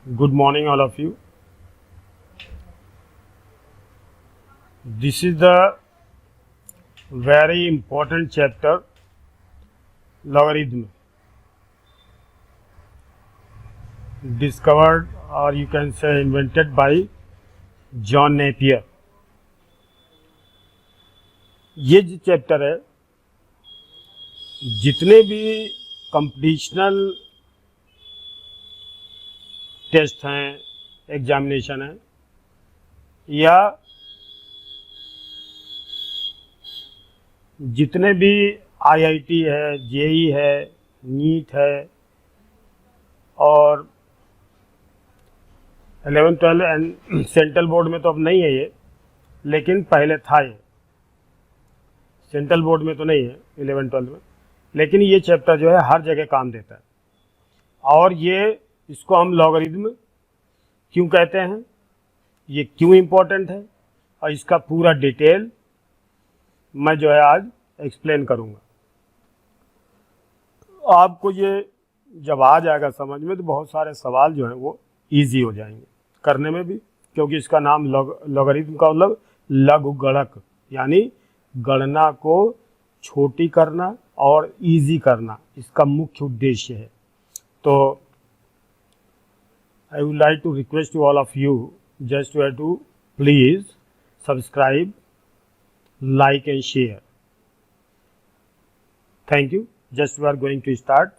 Good morning, all of you. This is the very important chapter, logarithm, discovered or you can say invented by John Napier. ये जो chapter है, जितने भी कंपटीशनल test हैं, examination हैं या जितने भी आईआईटी है, जेई है, नीट है और 11 12 एंड सेंट्रल बोर्ड में तो अब नहीं है ये, लेकिन पहले था ये। सेंट्रल बोर्ड में तो नहीं है 11 12 में, लेकिन ये चैप्टर जो है हर जगह काम देता है। और ये इसको हम लॉगरिथम क्यों कहते हैं, ये क्यों इम्पोर्टेंट है, और इसका पूरा डिटेल मैं जो है आज एक्सप्लेन करूँगा। आपको ये जब आ जाएगा समझ में तो बहुत सारे सवाल जो हैं वो इजी हो जाएंगे करने में भी, क्योंकि इसका नाम लॉगरिथम का मतलब लघुगणक यानी गणना को छोटी करना और इजी करना, इसका मुख्य उद्देश्य है। तो I would like to request to all of you just to please subscribe, like and share. Thank you. Just we are going to start.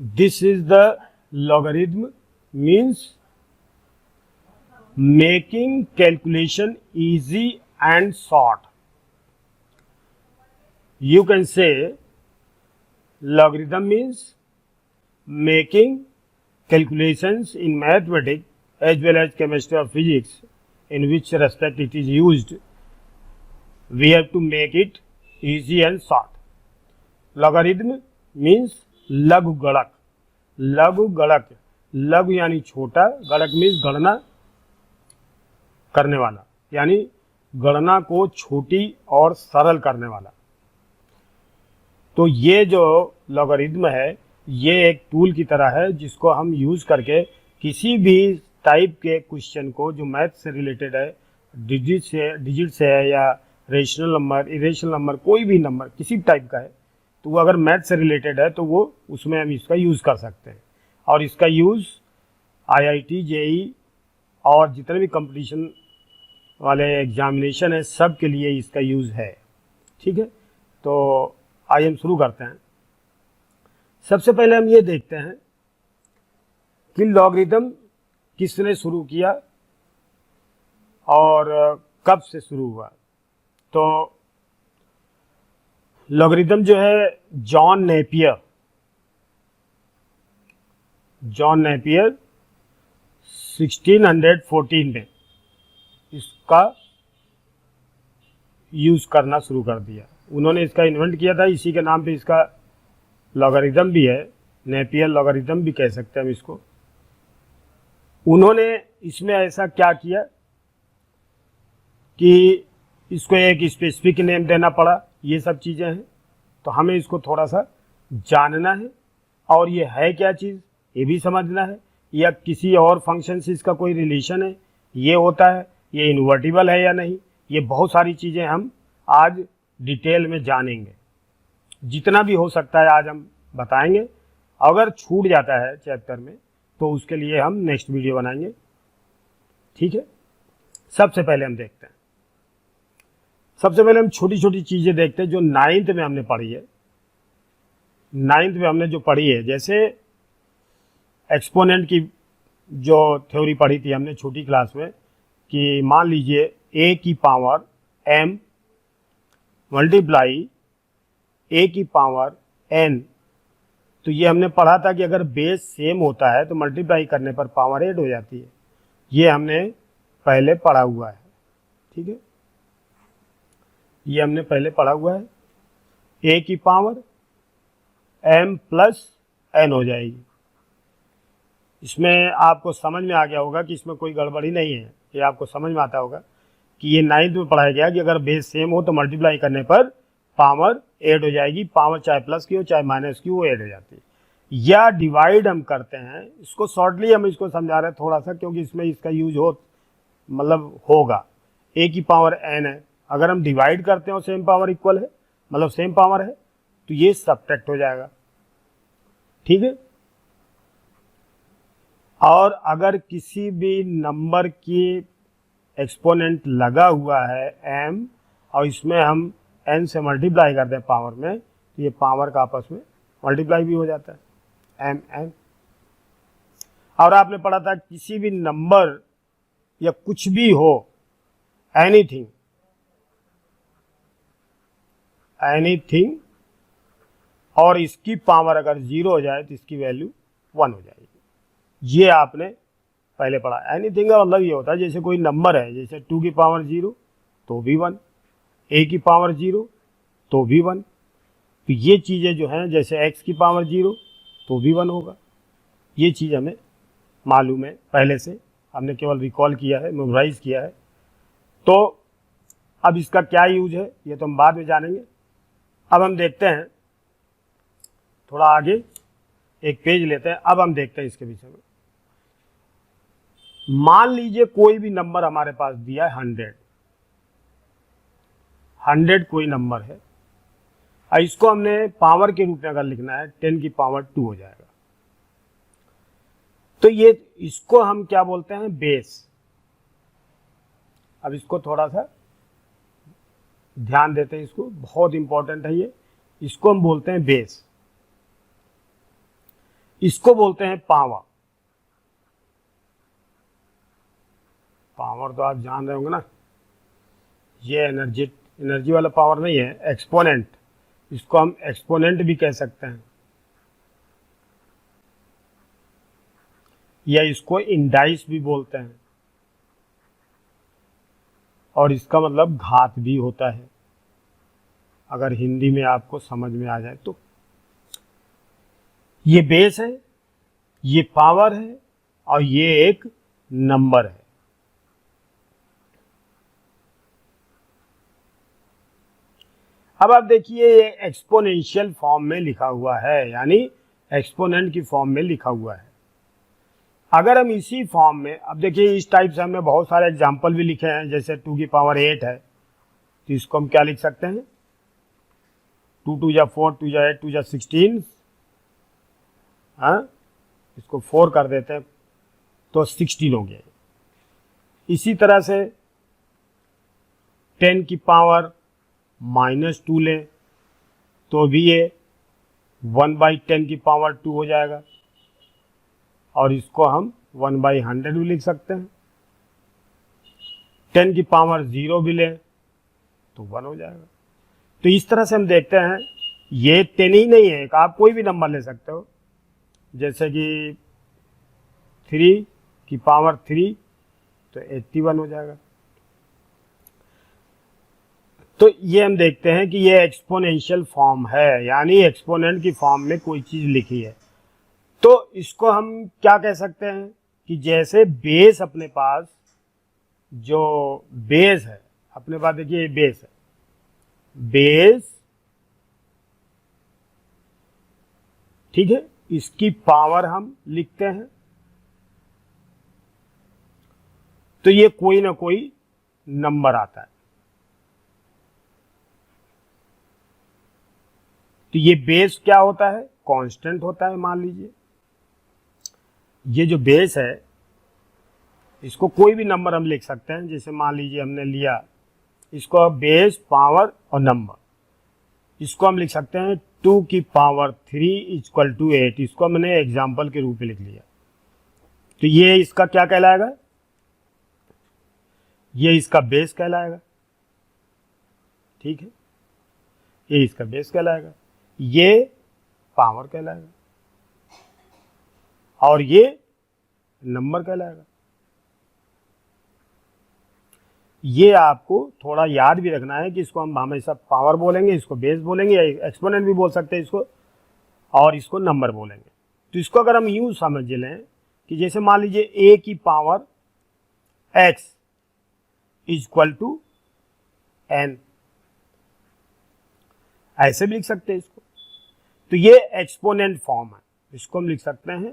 This is the logarithm, means making calculation easy and short. You can say logarithm means making calculations in mathematics as well as chemistry or physics, in which respect it is used, we have to make it easy and short. Logarithm means लघुगणक। लघुगणक, लघु यानी छोटा, गणक means गणना करने वाला, यानी गणना को छोटी और सरल करने वाला। तो ये जो लॉगरिथम है ये एक टूल की तरह है जिसको हम यूज करके किसी भी टाइप के क्वेश्चन को जो मैथ से रिलेटेड है, डिजिट से है या रेशनल नंबर, इरेशनल नंबर, कोई भी नंबर किसी टाइप का है, तो वो अगर मैथ से रिलेटेड है तो वो उसमें हम इसका यूज़ कर सकते हैं। और इसका यूज़ आईआईटी, जेई और जितने भी कंपटीशन वाले एग्जामिनेशन है सब के लिए इसका यूज़ है। ठीक है, तो आइए हम शुरू करते हैं। सबसे पहले हम ये देखते हैं कि लॉगरिथम किसने शुरू किया और कब से शुरू हुआ। तो लॉगरिथम जो है जॉन नेपियर 1614 में इसका यूज करना शुरू कर दिया। उन्होंने इसका इन्वेंट किया था, इसी के नाम पे इसका लॉगरिथम भी है, नेपियर लॉगरिथम भी कह सकते हैं हम इसको। उन्होंने इसमें ऐसा क्या किया कि इसको एक स्पेसिफिक नेम देना पड़ा, ये सब चीज़ें हैं। तो हमें इसको थोड़ा सा जानना है और ये है क्या चीज़ ये भी समझना है, या किसी और फंक्शन से इसका कोई रिलेशन है, ये होता है, ये इन्वर्टिबल है या नहीं, ये बहुत सारी चीज़ें हम आज डिटेल में जानेंगे। जितना भी हो सकता है आज हम बताएंगे। अगर छूट जाता है चैप्टर में तो उसके लिए हम नेक्स्ट वीडियो बनाएंगे। ठीक है, सबसे पहले हम देखते हैं, सबसे पहले हम छोटी छोटी चीज़ें देखते हैं जो 9th में हमने पढ़ी है। 9th में हमने जो पढ़ी है, जैसे एक्सपोनेंट की जो थ्योरी पढ़ी थी हमने छोटी क्लास में, कि मान लीजिए a की पावर m मल्टीप्लाई a की पावर n, तो ये हमने पढ़ा था कि अगर बेस सेम होता है तो मल्टीप्लाई करने पर पावर ऐड हो जाती है। ये हमने पहले पढ़ा हुआ है। ठीक है, ये हमने पहले पढ़ा हुआ है। a की पावर m प्लस n हो जाएगी। इसमें आपको समझ में आ गया होगा कि इसमें कोई गड़बड़ी नहीं है, ये आपको समझ में आता होगा कि ये 9th में पढ़ाया गया कि अगर बेस सेम हो तो मल्टीप्लाई करने पर पावर ऐड हो जाएगी। पावर चाहे प्लस की हो चाहे माइनस की हो, ऐड हो जाती है। या डिवाइड हम करते हैं, इसको शॉर्टली हम इसको समझा रहे हैं थोड़ा सा, क्योंकि इसमें इसका यूज मतलब होगा। ए की पावर एन है, अगर हम डिवाइड करते हैं और सेम पावर इक्वल है, मतलब सेम पावर है, तो ये सब्ट्रैक्ट हो जाएगा। ठीक है। और अगर किसी भी नंबर की एक्सपोनेंट लगा हुआ है m, और इसमें हम n से मल्टीप्लाई करते हैं पावर में, तो ये पावर का आपस में मल्टीप्लाई भी हो जाता है, m। और आपने पढ़ा था किसी भी नंबर या कुछ भी हो, एनीथिंग और इसकी पावर अगर 0 हो जाए तो इसकी वैल्यू 1 हो जाएगी। ये आपने पहले पढ़ा। एनीथिंग का मतलब ये होता है जैसे कोई नंबर है, जैसे 2 की पावर 0 तो भी 1, a की पावर 0 तो भी 1। तो ये चीज़ें जो हैं, जैसे x की पावर 0 तो भी 1 होगा। ये चीज़ हमें मालूम है पहले से, हमने केवल रिकॉल किया है, मेमोराइज किया है। तो अब इसका क्या यूज है ये तो हम बाद में जानेंगे। अब हम देखते हैं थोड़ा आगे, एक पेज लेते हैं, अब हम देखते हैं इसके विषय में। मान लीजिए कोई भी नंबर हमारे पास दिया है 100 कोई नंबर है, और इसको हमने पावर के रूप में अगर लिखना है 10 की पावर 2 हो जाएगा। तो ये इसको हम क्या बोलते हैं, बेस। अब इसको थोड़ा सा ध्यान देते हैं, इसको बहुत इंपॉर्टेंट है ये। इसको हम बोलते हैं बेस, इसको बोलते हैं पावर। पावर तो आप जान रहे होंगे ना, ये एनर्जी वाला पावर नहीं है, एक्सपोनेंट। इसको हम एक्सपोनेंट भी कह सकते हैं, या इसको इंडाइस भी बोलते हैं, और इसका मतलब घात भी होता है, अगर हिंदी में आपको समझ में आ जाए तो। ये बेस है, ये पावर है, और ये एक नंबर है। अब आप देखिए ये एक्सपोनेंशियल फॉर्म में लिखा हुआ है, यानी एक्सपोनेंट की फॉर्म में लिखा हुआ है। अगर हम इसी फॉर्म में, अब देखिए इस टाइप से हमने बहुत सारे एग्जाम्पल भी लिखे हैं, जैसे 2 की पावर 8 है, तो इसको हम क्या लिख सकते हैं, 2 2 जा 4, 2 जा 8, 2 जा 16, हाँ, इसको 4 कर देते हैं तो 16 हो गया। इसी तरह से 10 की पावर -2 लें तो भी ये 1/10 की पावर 2 हो जाएगा, और इसको हम 1/100 भी लिख सकते हैं। 10 की पावर 0 भी लें तो 1 हो जाएगा। तो इस तरह से हम देखते हैं, ये 10 ही नहीं है, आप कोई भी नंबर ले सकते हो, जैसे कि 3 की पावर 3 तो 81 हो जाएगा। तो ये हम देखते हैं कि ये एक्सपोनेंशियल फॉर्म है, यानी एक्सपोनेंट की फॉर्म में कोई चीज लिखी है। तो इसको हम क्या कह सकते हैं कि जैसे बेस, अपने पास जो बेस है, अपने पास देखिए ये बेस है, बेस, ठीक है, इसकी पावर हम लिखते हैं, तो ये कोई ना कोई नंबर आता है। तो ये बेस क्या होता है, कांस्टेंट होता है। मान लीजिए ये जो बेस है, इसको कोई भी नंबर हम लिख सकते हैं, जैसे मान लीजिए हमने लिया इसको बेस, पावर और नंबर, इसको हम लिख सकते हैं 2 की पावर 3 = 8। इसको मैंने एग्जाम्पल के रूप में लिख लिया। तो ये इसका क्या कहलाएगा, ये इसका बेस कहलाएगा, ठीक है, ये इसका बेस कहलाएगा, ये पावर कहलाएगा, और ये नंबर कहलाएगा। ये आपको थोड़ा याद भी रखना है कि इसको हम हमेशा पावर बोलेंगे, इसको बेस बोलेंगे, या एक्सपोनेंट भी बोल सकते हैं इसको, और इसको नंबर बोलेंगे। तो इसको अगर हम यूं समझ लें कि जैसे मान लीजिए a की पावर x = n, ऐसे भी लिख सकते हैं इसको। तो ये एक्सपोनेंट फॉर्म है, इसको हम लिख सकते हैं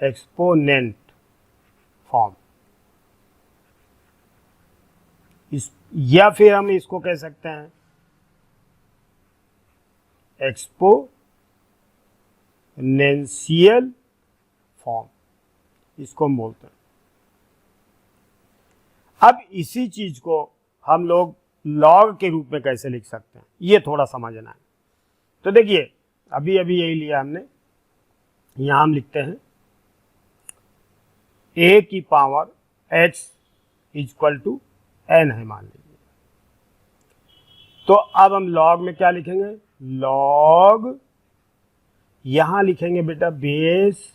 एक्सपोनेंट फॉर्म, या फिर हम इसको कह सकते हैं एक्सपोनेंशियल फॉर्म, इसको हम बोलते हैं। अब इसी चीज को हम लोग लॉग के रूप में कैसे लिख सकते हैं, ये थोड़ा समझना है। तो देखिए अभी यही लिया हमने, यहां हम लिखते हैं a की power x equal to n है मान लीजिए। तो अब हम लॉग में क्या लिखेंगे, लॉग यहां लिखेंगे बेटा बेस,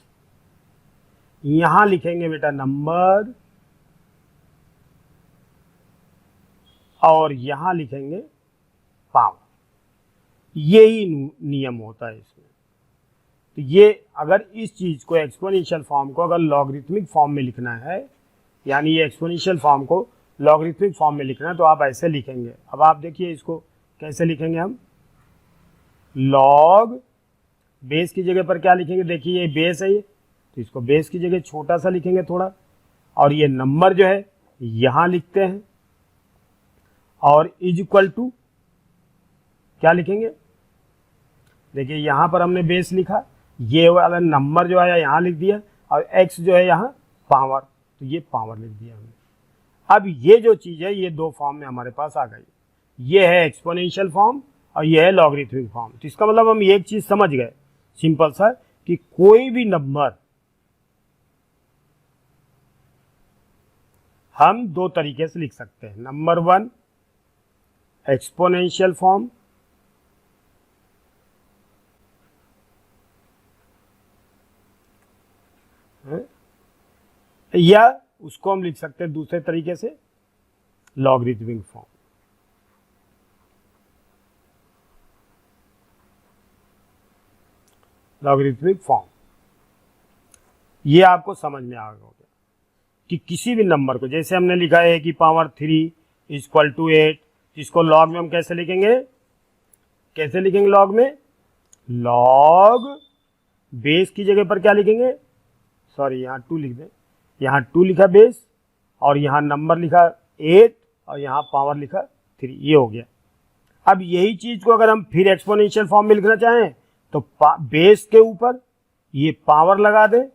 यहां लिखेंगे बेटा नंबर, और यहां लिखेंगे पावर। यही नियम होता है इसमें। तो ये अगर इस चीज को एक्सपोनेंशियल फॉर्म को अगर लॉगरिथमिक फॉर्म में लिखना है, यानी ये एक्सपोनेंशियल फॉर्म को लॉगरिथमिक फॉर्म में लिखना है, तो आप ऐसे लिखेंगे। अब आप देखिए इसको कैसे लिखेंगे हम, लॉग बेस की जगह पर क्या लिखेंगे, देखिए ये बेस है ये, तो इसको बेस की जगह छोटा सा लिखेंगे थोड़ा, और ये नंबर जो है यहां लिखते हैं, और इज इक्वल टू क्या लिखेंगे, देखिए यहां पर हमने बेस लिखा, ये वाला नंबर जो है यहां लिख दिया, और x जो है यहां पावर, तो ये पावर लिख दिया हमने। अब ये जो चीज है ये दो फॉर्म में हमारे पास आ गई, ये है एक्सपोनेंशियल फॉर्म और ये है लॉगरिथमिक फॉर्म। तो इसका मतलब हम एक चीज समझ गए सिंपल सा, कि कोई भी नंबर हम दो तरीके से लिख सकते हैं। नंबर वन एक्सपोनेंशियल फॉर्म, या उसको हम लिख सकते हैं दूसरे तरीके से लॉगरिथमिक फॉर्म। लॉगरिथमिक फॉर्म ये आपको समझ में आ गया कि किसी भी नंबर को, जैसे हमने लिखा है कि पावर 3 इक्वल टू 8, इसको लॉग में हम कैसे लिखेंगे, कैसे लिखेंगे लॉग में, लॉग बेस की जगह पर क्या लिखेंगे, सॉरी यहाँ 2 लिख दें, यहाँ 2 लिखा बेस, और यहाँ नंबर लिखा 8, और यहाँ पावर लिखा 3, ये हो गया। अब यही चीज को अगर हम फिर एक्सपोनेंशियल फॉर्म में लिखना चाहें तो बेस के ऊपर ये पावर लगा दें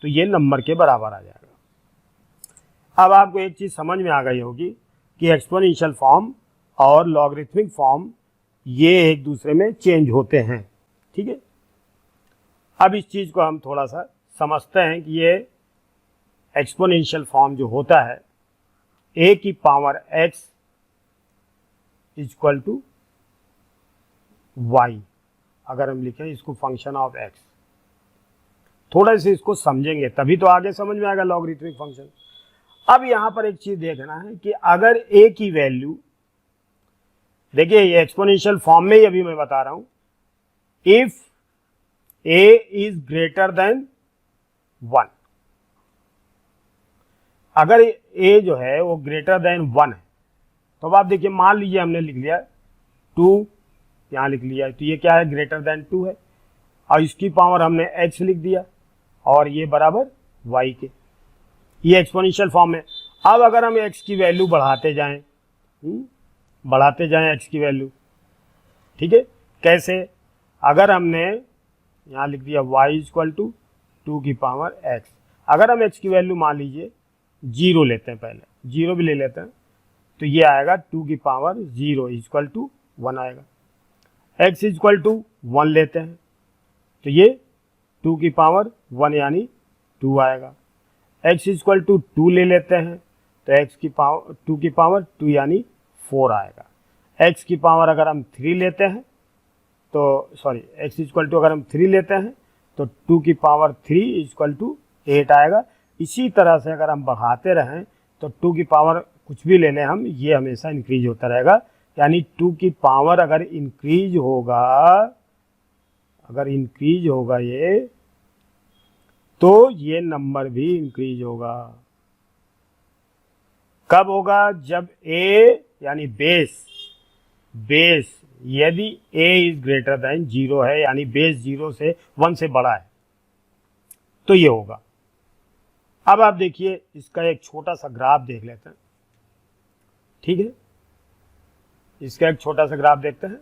तो ये नंबर के बराबर आ जाएगा। अब आपको एक चीज समझ में आ गई होगी कि एक्सपोनेंशियल फॉर्म और लॉगरिथमिक फॉर्म ये एक दूसरे में चेंज होते हैं, ठीक है। अब इस चीज को हम थोड़ा सा समझते हैं कि ये एक्सपोनेंशियल फॉर्म जो होता है, a की power x equal to y, अगर हम लिखें इसको फंक्शन ऑफ x, थोड़ा से इसको समझेंगे तभी तो आगे समझ में आएगा लॉगरिथमिक फंक्शन। अब यहां पर एक चीज देखना है कि अगर a की वैल्यू, देखिए ये एक्सपोनेंशियल फॉर्म में ही अभी मैं बता रहा हूं, if a is greater then 1, अगर a जो है वो ग्रेटर देन 1 है, तो अब आप देखिए मान लीजिए हमने लिख लिया 2, यहां लिख लिया, तो ये क्या है, ग्रेटर देन 2 है, और इसकी पावर हमने x लिख दिया, और ये बराबर y के, ये एक्सपोनेंशियल फॉर्म है। अब अगर हम x की वैल्यू बढ़ाते जाएं x की वैल्यू, ठीक है, कैसे, अगर हमने यहां लिख दिया y इक्वल टू 2 की पावर x, अगर हम x की वैल्यू मान लीजिए 0 लेते हैं, पहले 0 भी ले लेते हैं, तो ये आएगा 2 की पावर 0 इक्वल टू 1 आएगा। x इक्वल टू 1 लेते हैं तो ये 2 की पावर 1 यानी 2 आएगा। x इक्वल टू 2 ले लेते हैं तो x की पावर 2 की पावर 2 यानी 4 आएगा। x की पावर अगर हम 3 लेते हैं तो सॉरी x इक्वल टू अगर हम 3 लेते हैं तो 2 की पावर 3 इक्वल टू 8 आएगा। इसी तरह से अगर हम बढ़ाते रहें तो 2 की पावर कुछ भी ले लें हम, ये हमेशा इंक्रीज होता रहेगा, यानी 2 की पावर अगर इंक्रीज होगा ये, तो ये नंबर भी इंक्रीज होगा। कब होगा, जब a यानी बेस यदि a इज ग्रेटर देन 0 है, यानी बेस 0 से 1 से बड़ा है, तो ये होगा। अब आप देखिए इसका एक छोटा सा ग्राफ देख लेते हैं, ठीक है। इसका एक छोटा सा ग्राफ देखते हैं।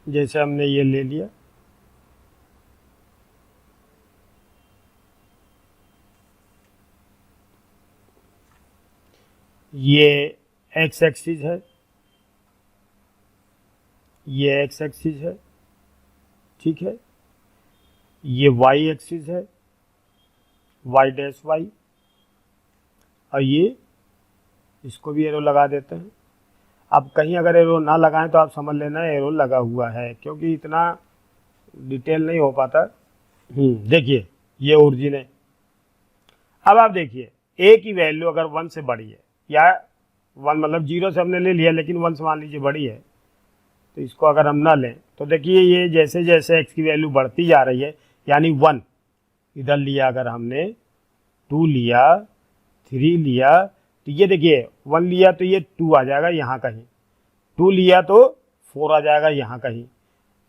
जैसे हमने ये ले लिया, ये एक्स एक्सिस है, ये एक्स एक्सिस है, ठीक है। ये वाई एक्सिस है, वाई डैश वाई, और ये इसको भी एरो लगा देते हैं। अब कहीं अगर एरो ना लगाएं तो आप समझ लेना एरो लगा हुआ है, क्योंकि इतना डिटेल नहीं हो पाता। देखिए ये ओरिजिन है। अब आप देखिए ए की वैल्यू अगर 1 से बड़ी है, या 1 मतलब 0 से हमने ले लिया, लेकिन 1 से मान लीजिए बड़ी है, तो इसको अगर हम ना लें तो देखिए ये जैसे जैसे x की वैल्यू बढ़ती जा रही है, यानी 1 इधर लिया, अगर हमने 2 लिया, 3 लिया, तो ये देखिए 1 लिया तो ये 2 आ जाएगा यहाँ कहीं, 2 लिया तो 4 आ जाएगा यहाँ कहीं,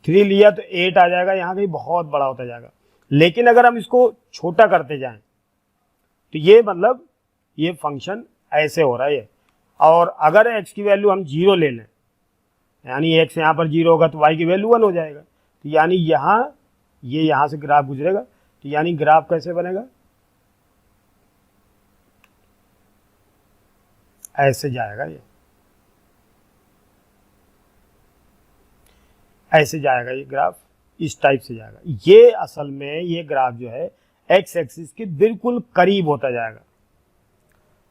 3 लिया तो 8 आ जाएगा यहाँ कहीं, बहुत बड़ा होता जाएगा। लेकिन अगर हम इसको छोटा करते जाएं तो ये मतलब ये फंक्शन ऐसे हो रहा है। और अगर x की वैल्यू हम 0 ले लें, यानी x यहाँ पर 0 होगा तो y की वैल्यू 1 हो जाएगा, तो यानी यहाँ ये यहाँ से ग्राफ गुजरेगा, तो यानी ग्राफ कैसे बनेगा, ऐसे जाएगा, ये ऐसे जाएगा, ये ग्राफ इस टाइप से जाएगा। ये असल में ये ग्राफ जो है एक्स एक्सिस के बिल्कुल करीब होता जाएगा,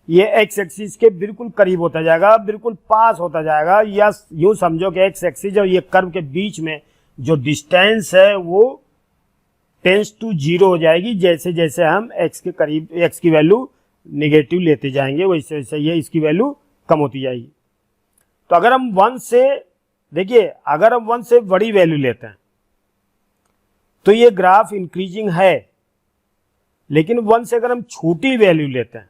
ये एक्स एक्सिस के बिल्कुल करीब होता जाएगा, बिल्कुल पास होता जाएगा। या यूं समझो कि एक्स एक्सिस और ये कर्व के बीच में जो डिस्टेंस है वो टेंस टू 0 हो जाएगी। जैसे जैसे हम एक्स के करीब, एक्स की वैल्यू निगेटिव लेते जाएंगे, वैसे वैसे ये इसकी वैल्यू कम होती जाएगी। तो अगर हम 1 से, देखिए अगर हम 1 से बड़ी वैल्यू लेते हैं तो ये ग्राफ इंक्रीजिंग है, लेकिन 1 से अगर हम छोटी वैल्यू लेते हैं,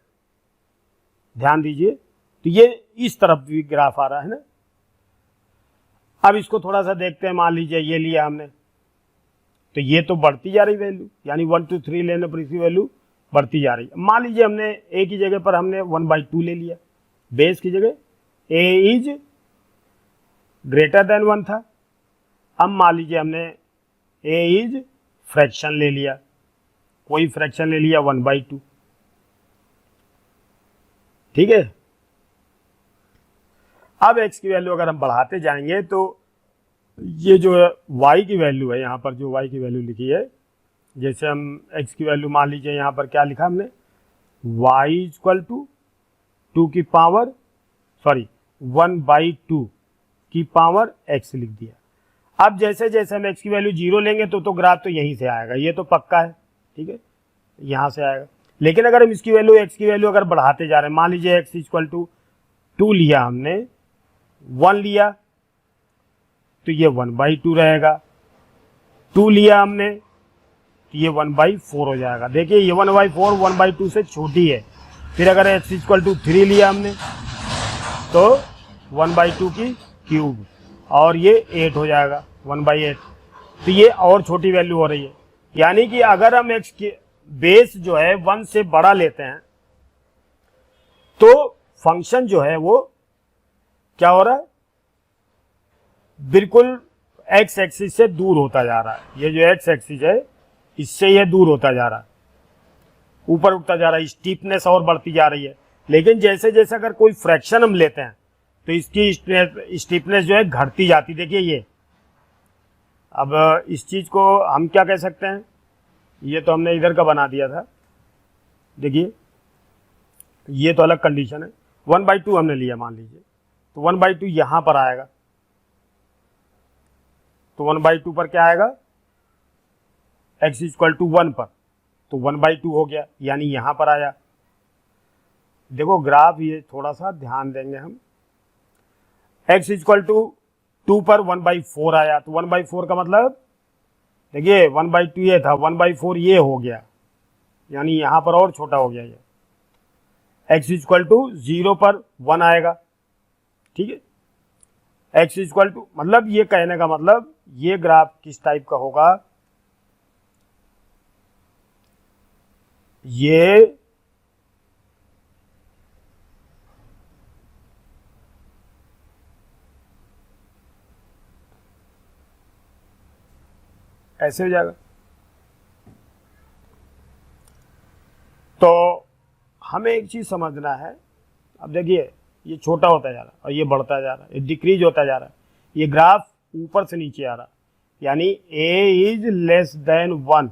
ध्यान दीजिए, तो ये इस तरफ भी ग्राफ आ रहा है ना। अब इसको थोड़ा सा देखते हैं। मान लीजिए ये लिया हमने, तो ये तो बढ़ती जा रही वैल्यू, यानी 1 2 3 लेने पर इसकी वैल्यू बढ़ती जा रही है। मान लीजिए हमने ए की जगह पर हमने 1/2 ले लिया, बेस की जगह ए इज ग्रेटर देन 1 था। अब मान लीजिए हमने ए इज फ्रैक्शन ले लिया, कोई फ्रैक्शन ले लिया 1/2, ठीक है। अब x की वैल्यू अगर हम बढ़ाते जाएंगे तो ये जो y की वैल्यू है, यहाँ पर जो y की वैल्यू लिखी है, जैसे हम x की वैल्यू मान लीजिए यहाँ पर क्या लिखा हमने, y इक्वल टू 2 की पावर 1/2 की पावर x लिख दिया। अब जैसे जैसे हम x की वैल्यू 0 लेंगे तो ग्राफ तो यहीं से आएगा, ये तो पक्का है, ठीक है, यहाँ से आएगा। लेकिन अगर हम इसकी वैल्यू, x की वैल्यू अगर बढ़ाते जा रहे हैं, मान लीजिए x इक्वल टू 2 लिया हमने, 1 लिया तो ये 1/2 रहेगा, 2 लिया हमने तो ये 1/4 हो जाएगा। देखिए ये 1/4 1/2 से छोटी है। फिर अगर x इक्वल टू 3 लिया हमने तो 1/2 की क्यूब, और ये 8 हो जाएगा, 1/8। तो ये और छोटी वैल्यू हो रही है। यानी कि अगर हम x की बेस जो है 1 से बड़ा लेते हैं तो फंक्शन जो है वो क्या हो रहा है, बिल्कुल एक्स एक्सिस से दूर होता जा रहा है। ये जो एक्स एक्सिस है इससे ये दूर होता जा रहा है, ऊपर उठता जा रहा है, स्टीपनेस और बढ़ती जा रही है। लेकिन जैसे जैसे अगर कोई फ्रैक्शन हम लेते हैं तो इसकी स्टीपनेस जो है घटती जाती। देखिए ये, अब इस चीज को हम क्या कह सकते हैं, ये तो हमने इधर का बना दिया था, देखिए ये तो अलग कंडीशन है। 1/2 हमने लिया मान लीजिए, तो 1/2 यहां पर आएगा, तो 1/2 पर क्या आएगा, x इक्वल टू 1 पर, तो 1/2 हो गया, यानी यहां पर आया। देखो ग्राफ ये थोड़ा सा ध्यान देंगे हम, x इक्वल टू 2 पर 1/4 आया, तो 1/4 का मतलब देखिए 1/2 ये था, 1/4 ये हो गया, यानी यहां पर और छोटा हो गया ये। x इक्वल टू 0 पर 1 आएगा, ठीक है। x इक्वल टू, मतलब ये कहने का मतलब ये ग्राफ किस टाइप का होगा, ये ऐसे हो जाएगा। तो हमें एक चीज समझना है, अब देखिए ये छोटा होता जा रहा है और ये बढ़ता जा रहा है, ये डिक्रीज होता जा रहा है, ये ग्राफ ऊपर से नीचे आ रहा है, यानी a इज लेस देन 1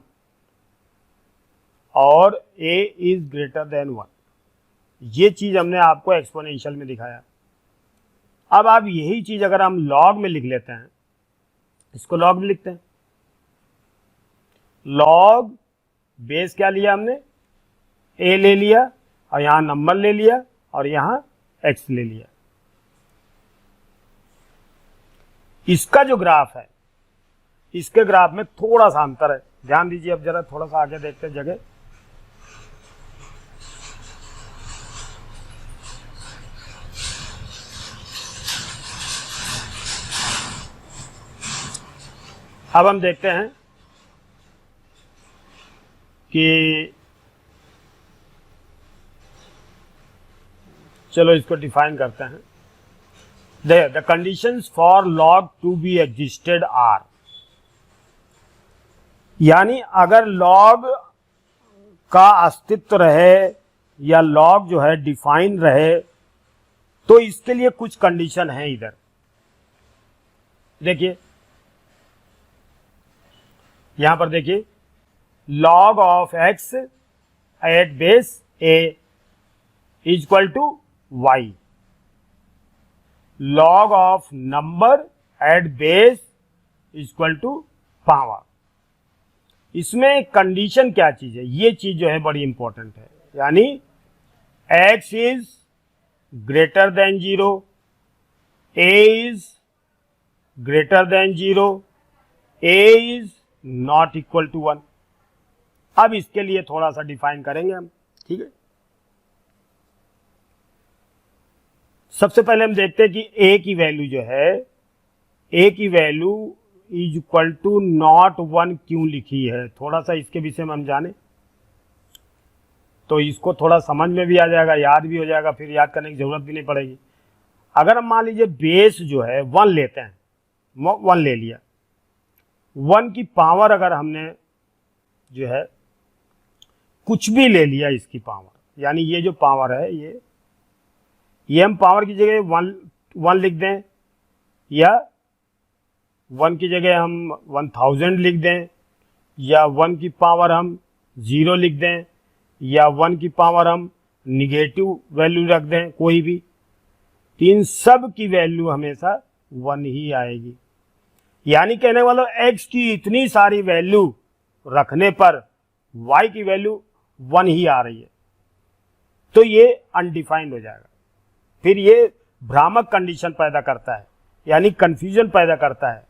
और a इज ग्रेटर देन 1। ये चीज हमने आपको एक्सपोनेंशियल में दिखाया। अब आप यही चीज अगर हम लॉग में लिख लेते हैं, इसको लॉग में लिखते हैं, लॉग बेस क्या लिया हमने, a ले लिया और यहां नंबर ले लिया और यहां x ले लिया। इसका जो ग्राफ है, इसके ग्राफ में थोड़ा सा अंतर है, ध्यान दीजिए। अब जरा थोड़ा सा आगे देखते हैं जगह, अब हम देखते हैं कि चलो इसको डिफाइन करते हैं। The conditions for log to be existed are, यानी अगर लॉग का अस्तित्व रहे या लॉग जो है डिफाइन रहे, तो इसके लिए कुछ कंडीशन है। इधर देखिए, यहां पर देखिए, log of x at base a is equal to y, log of number at base is equal to power। इसमें कंडीशन क्या चीज है, ये चीज जो है बड़ी इंपॉर्टेंट है, यानी x is greater than 0, a is greater than 0, a is not equal to 1। अब इसके लिए थोड़ा सा डिफाइन करेंगे हम, ठीक है। सबसे पहले हम देखते हैं कि a की वैल्यू जो है, a की value is equal to not 1 क्यों लिखी है, थोड़ा सा इसके विषय में हम जाने तो इसको थोड़ा समझ में भी आ जाएगा, याद भी हो जाएगा, फिर याद करने की जरूरत भी नहीं पड़ेगी। अगर हम मान लीजिए बेस जो है 1 लेते हैं, 1 ले लिया, 1 की पावर अगर हमने जो है कुछ भी ले लिया इसकी पावर, यानी ये जो पावर है ये हम पावर की जगह 1 लिख दें, या 1 की जगह हम 1000 लिख दें, या 1 की पावर हम 0 लिख दें, या 1 की पावर हम निगेटिव वैल्यू रख दें, कोई भी, इन सब की वैल्यू हमेशा 1 ही आएगी। यानी कहने वाला x की इतनी सारी वैल्यू रखने पर y की वैल्यू 1 ही आ रही है, तो ये अनडिफाइंड हो जाएगा। फिर ये भ्रामक कंडीशन पैदा करता है, यानी कंफ्यूजन पैदा करता है,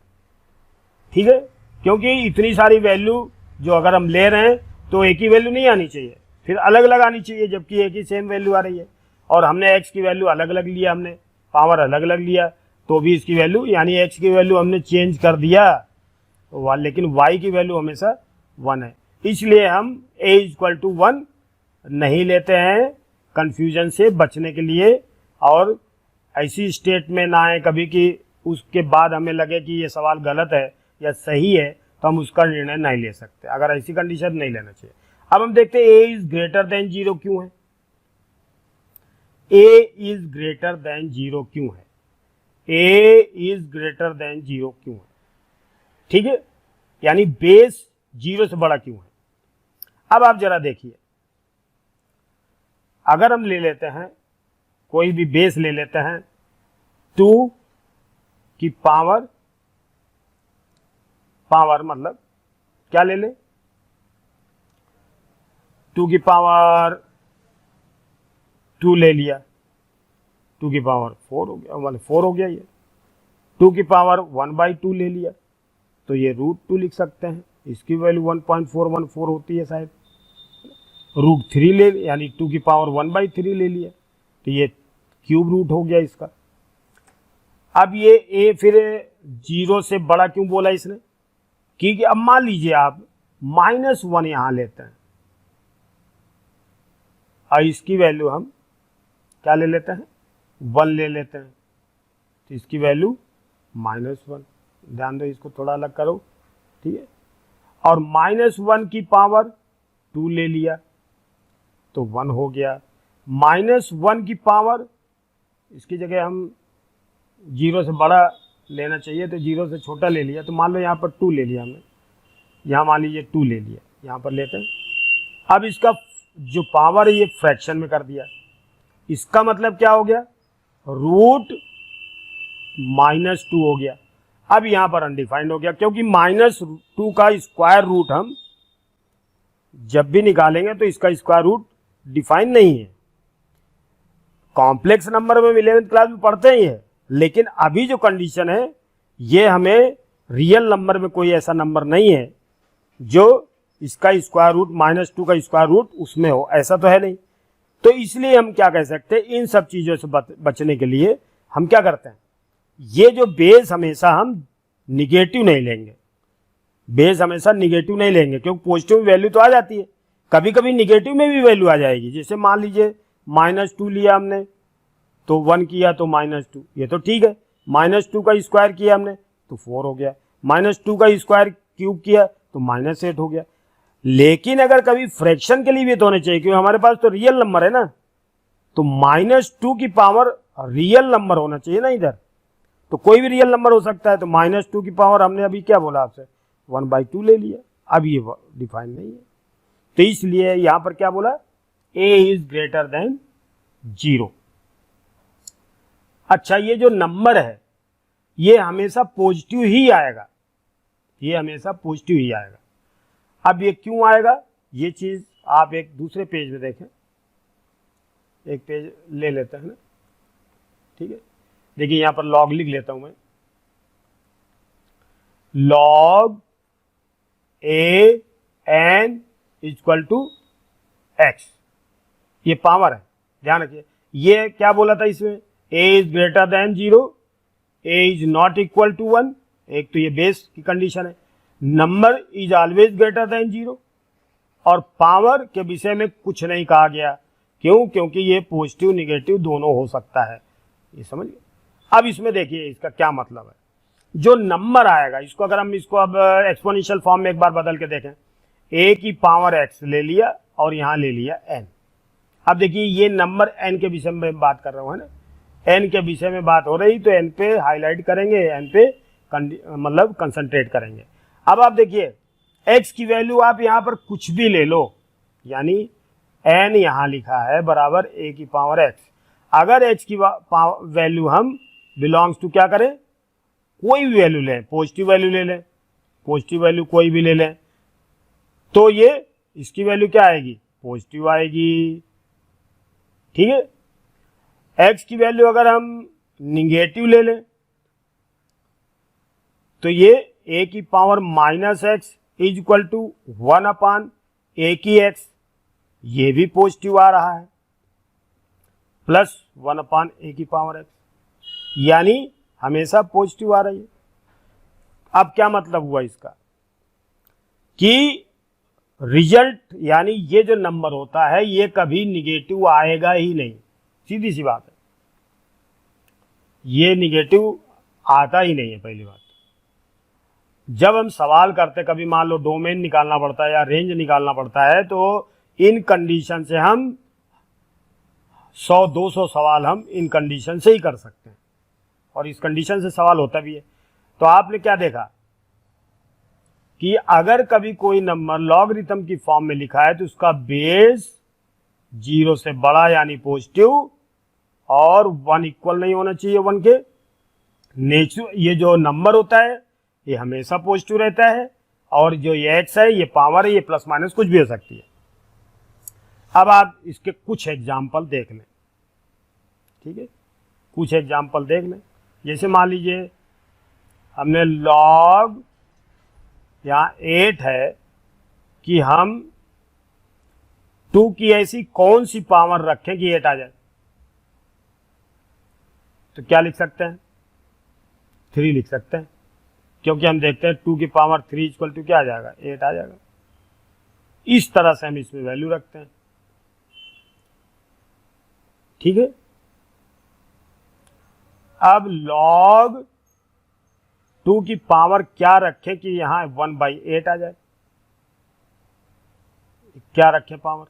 ठीक है, क्योंकि इतनी सारी वैल्यू जो अगर हम ले रहे हैं तो एक ही वैल्यू नहीं आनी चाहिए, फिर अलग अलग आनी चाहिए, जबकि एक ही सेम वैल्यू आ रही है। और हमने x की वैल्यू अलग अलग लिया, हमने पावर अलग अलग लिया, तो भी इसकी वैल्यू, यानी x की वैल्यू हमने चेंज कर दिया, लेकिन y की वैल्यू हमेशा 1 है। इसलिए हम a इक्वल टू 1 नहीं लेते हैं, कंफ्यूजन से बचने के लिए, और ऐसी स्टेट में ना आए कभी कि उसके बाद हमें लगे कि ये सवाल गलत है या सही है, तो हम उसका निर्णय नहीं ले सकते, अगर ऐसी कंडीशन नहीं लेना चाहिए। अब हम देखते हैं a इज ग्रेटर देन 0 क्यों है, a इज ग्रेटर देन 0 क्यों है, a इज ग्रेटर देन 0 क्यों है, ठीक है, यानी बेस 0 से बड़ा क्यों है। अब आप जरा देखिए, अगर हम ले लेते हैं कोई भी बेस ले लेते हैं 2 की पावर मतलब क्या ले ले, 2 की पावर 2 ले लिया, 2 की पावर 4 हो गया, मतलब 4 हो गया ये, 2 की पावर 1/2 ले लिया, तो ये √2 लिख सकते हैं, इसकी वैल्यू 1.414 होती है शायद, √3 ले, यानी 2 की पावर 1/3 ले लिया, तो ये क्यूब रूट हो गया इसका। अब ये a फिर 0 से बड़ा क्यों बोला इसने, क्योंकि अब मान लीजिए आप -1 यहां लेते हैं और इसकी वैल्यू हम क्या ले लेते हैं, 1 ले लेते हैं, तो इसकी वैल्यू -1। ध्यान दो, इसको थोड़ा अलग करो, ठीक है। और -1 की पावर 2 ले लिया तो 1 हो गया। -1 की पावर, इसकी जगह हम 0 से बड़ा लेना चाहिए तो 0 से छोटा ले लिया, तो मान लो यहाँ पर 2 ले लिया हमने, यहाँ मान लीजिए 2 ले लिया, यहाँ पर लेते हैं। अब इसका जो पावर है ये फ्रैक्शन में कर दिया, इसका मतलब क्या हो गया, √-2 हो गया। अब यहां पर अनडिफाइंड हो गया, क्योंकि -2 का स्क्वायर रूट हम जब भी निकालेंगे तो इसका स्क्वायर रूट डिफाइन नहीं है। कॉम्प्लेक्स नंबर में 11th क्लास में पढ़ते ही है, लेकिन अभी जो कंडीशन है ये हमें रियल नंबर में कोई ऐसा नंबर नहीं है जो इसका स्क्वायर रूट -2 का स्क्वायर रूट उसमें हो, ऐसा तो है नहीं। तो इसलिए हम क्या कह सकते हैं, इन सब चीजों से बचने के लिए हम क्या करते हैं, ये जो बेस हमेशा हम निगेटिव नहीं लेंगे, बेस हमेशा निगेटिव नहीं लेंगे, क्योंकि पॉजिटिव वैल्यू तो आ जाती है, कभी कभी निगेटिव में भी वैल्यू आ जाएगी। जैसे मान लीजिए -2 लिया हमने तो 1 किया तो -2, ये तो ठीक है। -2 का स्क्वायर किया हमने तो 4 हो गया, -2 का स्क्वायर क्यूब किया तो -8 हो गया। लेकिन अगर कभी फ्रैक्शन के लिए भी तो होने चाहिए, क्योंकि हमारे पास तो रियल नंबर है ना, तो -2 की पावर रियल नंबर होना चाहिए ना इधर, तो कोई भी रियल नंबर हो सकता है। तो -2 की पावर हमने अभी क्या बोला आपसे, 1/2 ले लिया। अब ये डिफाइन नहीं है, तो इसलिए यहां पर क्या बोला, a इज ग्रेटर देन 0। अच्छा, ये जो नंबर है ये हमेशा पॉजिटिव ही आएगा, ये हमेशा पॉजिटिव ही आएगा। अब ये क्यों आएगा, ये चीज आप एक दूसरे पेज में देखें, एक पेज ले लेते हैं ना, ठीक है। देखिए यहां पर लॉग लिख लेता हूं मैं, log a n equal to x, ये पावर है, ध्यान रखिए। ये क्या बोला था इसमें, a is greater than 0, a is not equal to 1, एक तो ये बेस की कंडीशन है, number is always greater than 0, और पावर के विषय में कुछ नहीं कहा गया। क्यों, क्योंकि ये पॉजिटिव निगेटिव दोनों हो सकता है, ये समझिए। अब इसमें देखिए इसका क्या मतलब है, जो नंबर आएगा इसको अगर हम इसको अब एक्सपोनेंशियल फॉर्म में एक बार बदल के देखें, a की पावर x ले लिया और यहां ले लिया n। अब देखिए ये नंबर n के विषय में बात कर रहा हूं, है ना, n के विषय में बात हो रही, तो n पे हाईलाइट करेंगे, n पे मतलब कंसंट्रेट करेंगे। अब आप देखिए x की वैल्यू आप यहां पर कुछ भी ले लो, यानी n यहां लिखा है बराबर a की पावर x। अगर h की वैल्यू हम बिलोंग्स टू क्या करें, कोई भी वैल्यू लें, पॉजिटिव वैल्यू ले लें, पॉजिटिव वैल्यू कोई भी ले लें, तो ये इसकी वैल्यू क्या आएगी, पॉजिटिव आएगी, ठीक है। x की वैल्यू अगर हम निगेटिव ले लें तो ये a की power -x is equal to 1/a की x, ये भी पॉजिटिव आ रहा है, प्लस 1/a की पावर x, यानी हमेशा पॉजिटिव आ रही है। अब क्या मतलब हुआ इसका, कि रिजल्ट यानी ये जो नंबर होता है ये कभी निगेटिव आएगा ही नहीं, सीधी सी बात है, ये निगेटिव आता ही नहीं है। पहली बात, जब हम सवाल करते, कभी मान लो डोमेन निकालना पड़ता है या रेंज निकालना पड़ता है, तो इन कंडीशन से हम 100-200 सवाल हम इन कंडीशन से ही कर सकते हैं, और इस कंडीशन से सवाल होता भी है। तो आपने क्या देखा कि अगर कभी कोई नंबर लॉगरिथम की फॉर्म में लिखा है तो उसका बेस 0 से बड़ा यानी पॉजिटिव, और 1 इक्वल नहीं होना चाहिए 1 के। ये जो नंबर होता है ये हमेशा पॉजिटिव रहता है, और जो ये x है ये पावर है, ये प्लस माइनस कुछ भी हो सकती है। अब आप इसके कुछ एग्जाम्पल देख लें, ठीक है, कुछ एग्जाम्पल देख लें। जैसे मान लीजिए हमने लॉग यहाँ 8 है कि हम 2 की ऐसी कौन सी पावर रखें कि 8 आ जाए, तो क्या लिख सकते हैं, 3 लिख सकते हैं, क्योंकि हम देखते हैं 2 की पावर 3 इक्वल टू क्या आ जाएगा, 8 आ जाएगा। इस तरह से हम इसमें वैल्यू रखते हैं। ठीक है, अब log 2 की पावर क्या रखे कि यहां 1/8 आ जाए, क्या रखे पावर,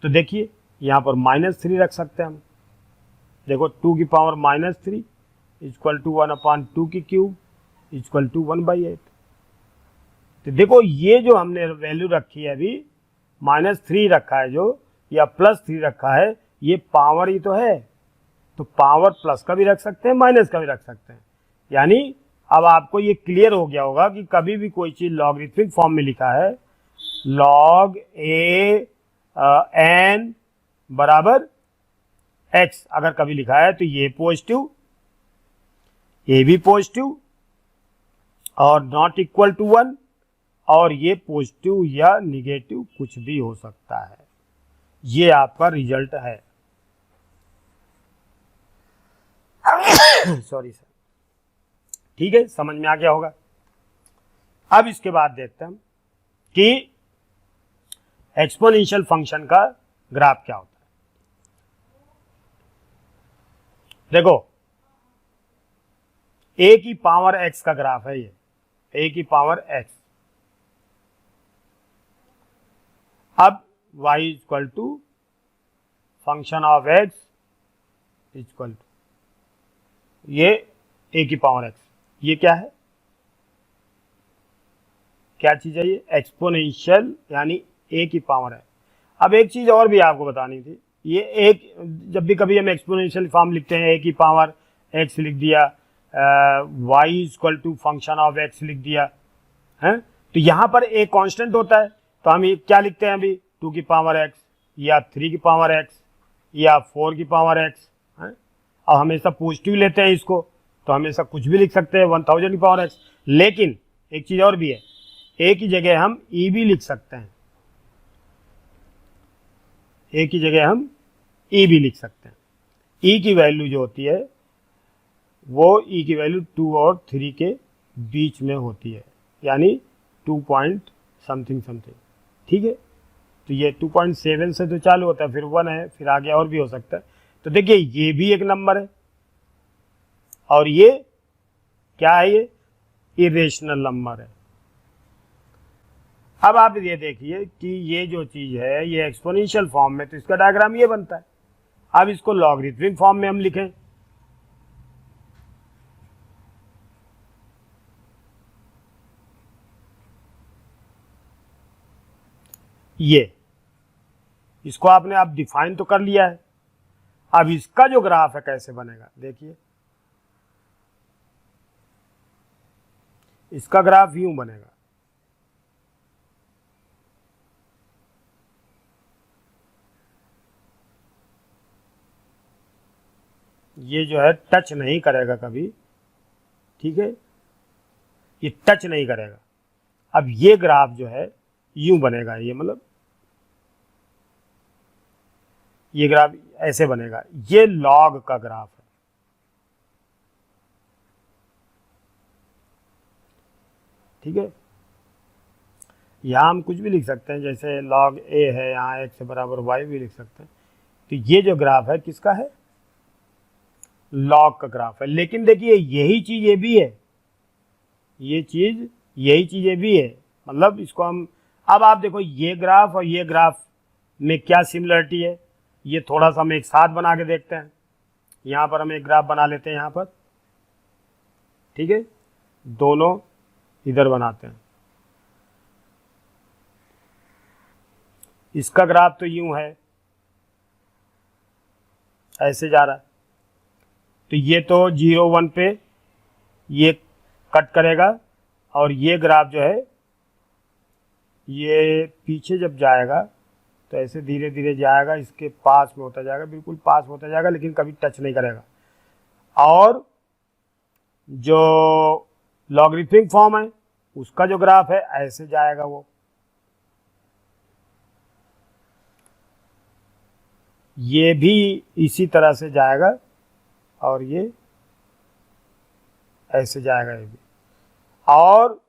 तो देखिए यहां पर -3 रख सकते हैं हम। देखो 2 की पावर -3 इक्वल टू 1/2 की क्यूब इक्वल टू 1/8। तो देखो ये जो हमने वैल्यू रखी है अभी, -3 रखा है जो, या +3 रखा है, ये पावर ही तो है, तो पावर प्लस का भी रख सकते हैं, माइनस का भी रख सकते हैं। यानी अब आपको ये क्लियर हो गया होगा कि कभी भी कोई चीज लॉगरिथमिक फॉर्म में लिखा है, log a n बराबर x अगर कभी लिखा है तो ये पॉजिटिव, ये भी पॉजिटिव और नॉट इक्वल टू 1, और ये पॉजिटिव या निगेटिव कुछ भी हो सकता है। ये आपका रिजल्ट है। सॉरी सर, ठीक है, समझ में आ गया होगा। अब इसके बाद देखते हैं हम कि एक्सपोनेंशियल फंक्शन का ग्राफ क्या होता है। देखो a की पावर x का ग्राफ है ये, a की पावर x। अब y equal to function of x equal to ये a की पावर x, ये क्या है, क्या चीज है ये, एक्सपोनेंशियल, यानी a की पावर है। अब एक चीज और भी आपको बतानी थी, ये एक जब भी कभी हम एक्सपोनेंशियल फॉर्म लिखते हैं, a की पावर x लिख दिया, y equal to function of x लिख दिया है, तो यहां पर एक कांस्टेंट होता है, तो हम ये क्या लिखते हैं अभी, 2 की पावर x या 3 की पावर x या 4 की पावर x है, और हमेशा पॉजिटिव लेते हैं इसको, तो हमेशा कुछ भी लिख सकते हैं 1000 की पावर x। लेकिन एक चीज और भी है, a की जगह हम e भी लिख सकते हैं, a की जगह हम e भी लिख सकते हैं। e की वैल्यू जो होती है वो e की वैल्यू 2 और 3 के बीच में होती है, यानी 2 पॉइंट समथिंग समथिंग। ठीक है, तो ये 2.7 से तो चालू होता है, फिर 1 है, फिर आगे और भी हो सकता है। तो देखिए ये भी एक नंबर है, और ये क्या है, ये इरेशनल नंबर है। अब आप ये देखिए कि ये जो चीज है ये एक्सपोनेंशियल फॉर्म में, तो इसका डायग्राम ये बनता है। अब इसको लॉगरिथमिक फॉर्म में हम लिखें, ये इसको आपने अब डिफाइन तो कर लिया है। अब इसका जो ग्राफ है कैसे बनेगा, देखिए इसका ग्राफ यूं बनेगा, ये जो है टच नहीं करेगा कभी, ठीक है, ये टच नहीं करेगा। अब ये ग्राफ जो है यूं बनेगा, ये मतलब ये ग्राफ ऐसे बनेगा, ये लॉग का ग्राफ है। ठीक है, यहां हम कुछ भी लिख सकते हैं, जैसे log a है, यहाँ x बराबर y भी लिख सकते हैं। तो ये जो ग्राफ है किसका है, लॉग का ग्राफ है। लेकिन देखिए यही चीज ये भी है, ये चीज यही चीज ये भी है, मतलब इसको हम, अब आप देखो ये ग्राफ और ये ग्राफ में क्या सिमिलरिटी है, ये थोड़ा सा हम एक साथ बना के देखते हैं। यहां पर हम एक ग्राफ बना लेते हैं यहां पर, ठीक है, दोनों इधर बनाते हैं। इसका ग्राफ तो यूं है, ऐसे जा रहा है, तो ये तो 0 1 पे ये कट करेगा, और ये ग्राफ जो है ये पीछे जब जाएगा तो ऐसे धीरे धीरे जाएगा, इसके पास में होता जाएगा, बिल्कुल पास में होता जाएगा, लेकिन कभी टच नहीं करेगा। और जो लॉगरिथमिक फॉर्म है उसका जो ग्राफ है ऐसे जाएगा, वो ये भी इसी तरह से जाएगा, और ये ऐसे जाएगा ये भी। और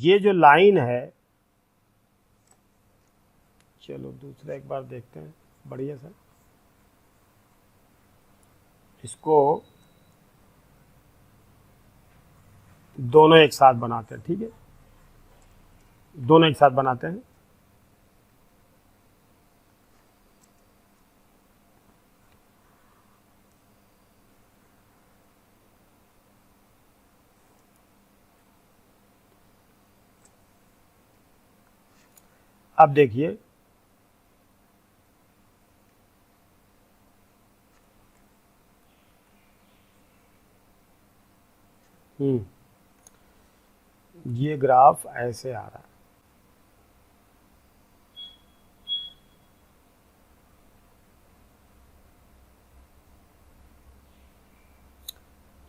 ये जो लाइन है, चलो दूसरा एक बार देखते हैं बढ़िया सा, इसको दोनों एक साथ बनाते हैं। ठीक है, दोनों एक साथ बनाते हैं। अब देखिए, ये ग्राफ ऐसे आ रहा है।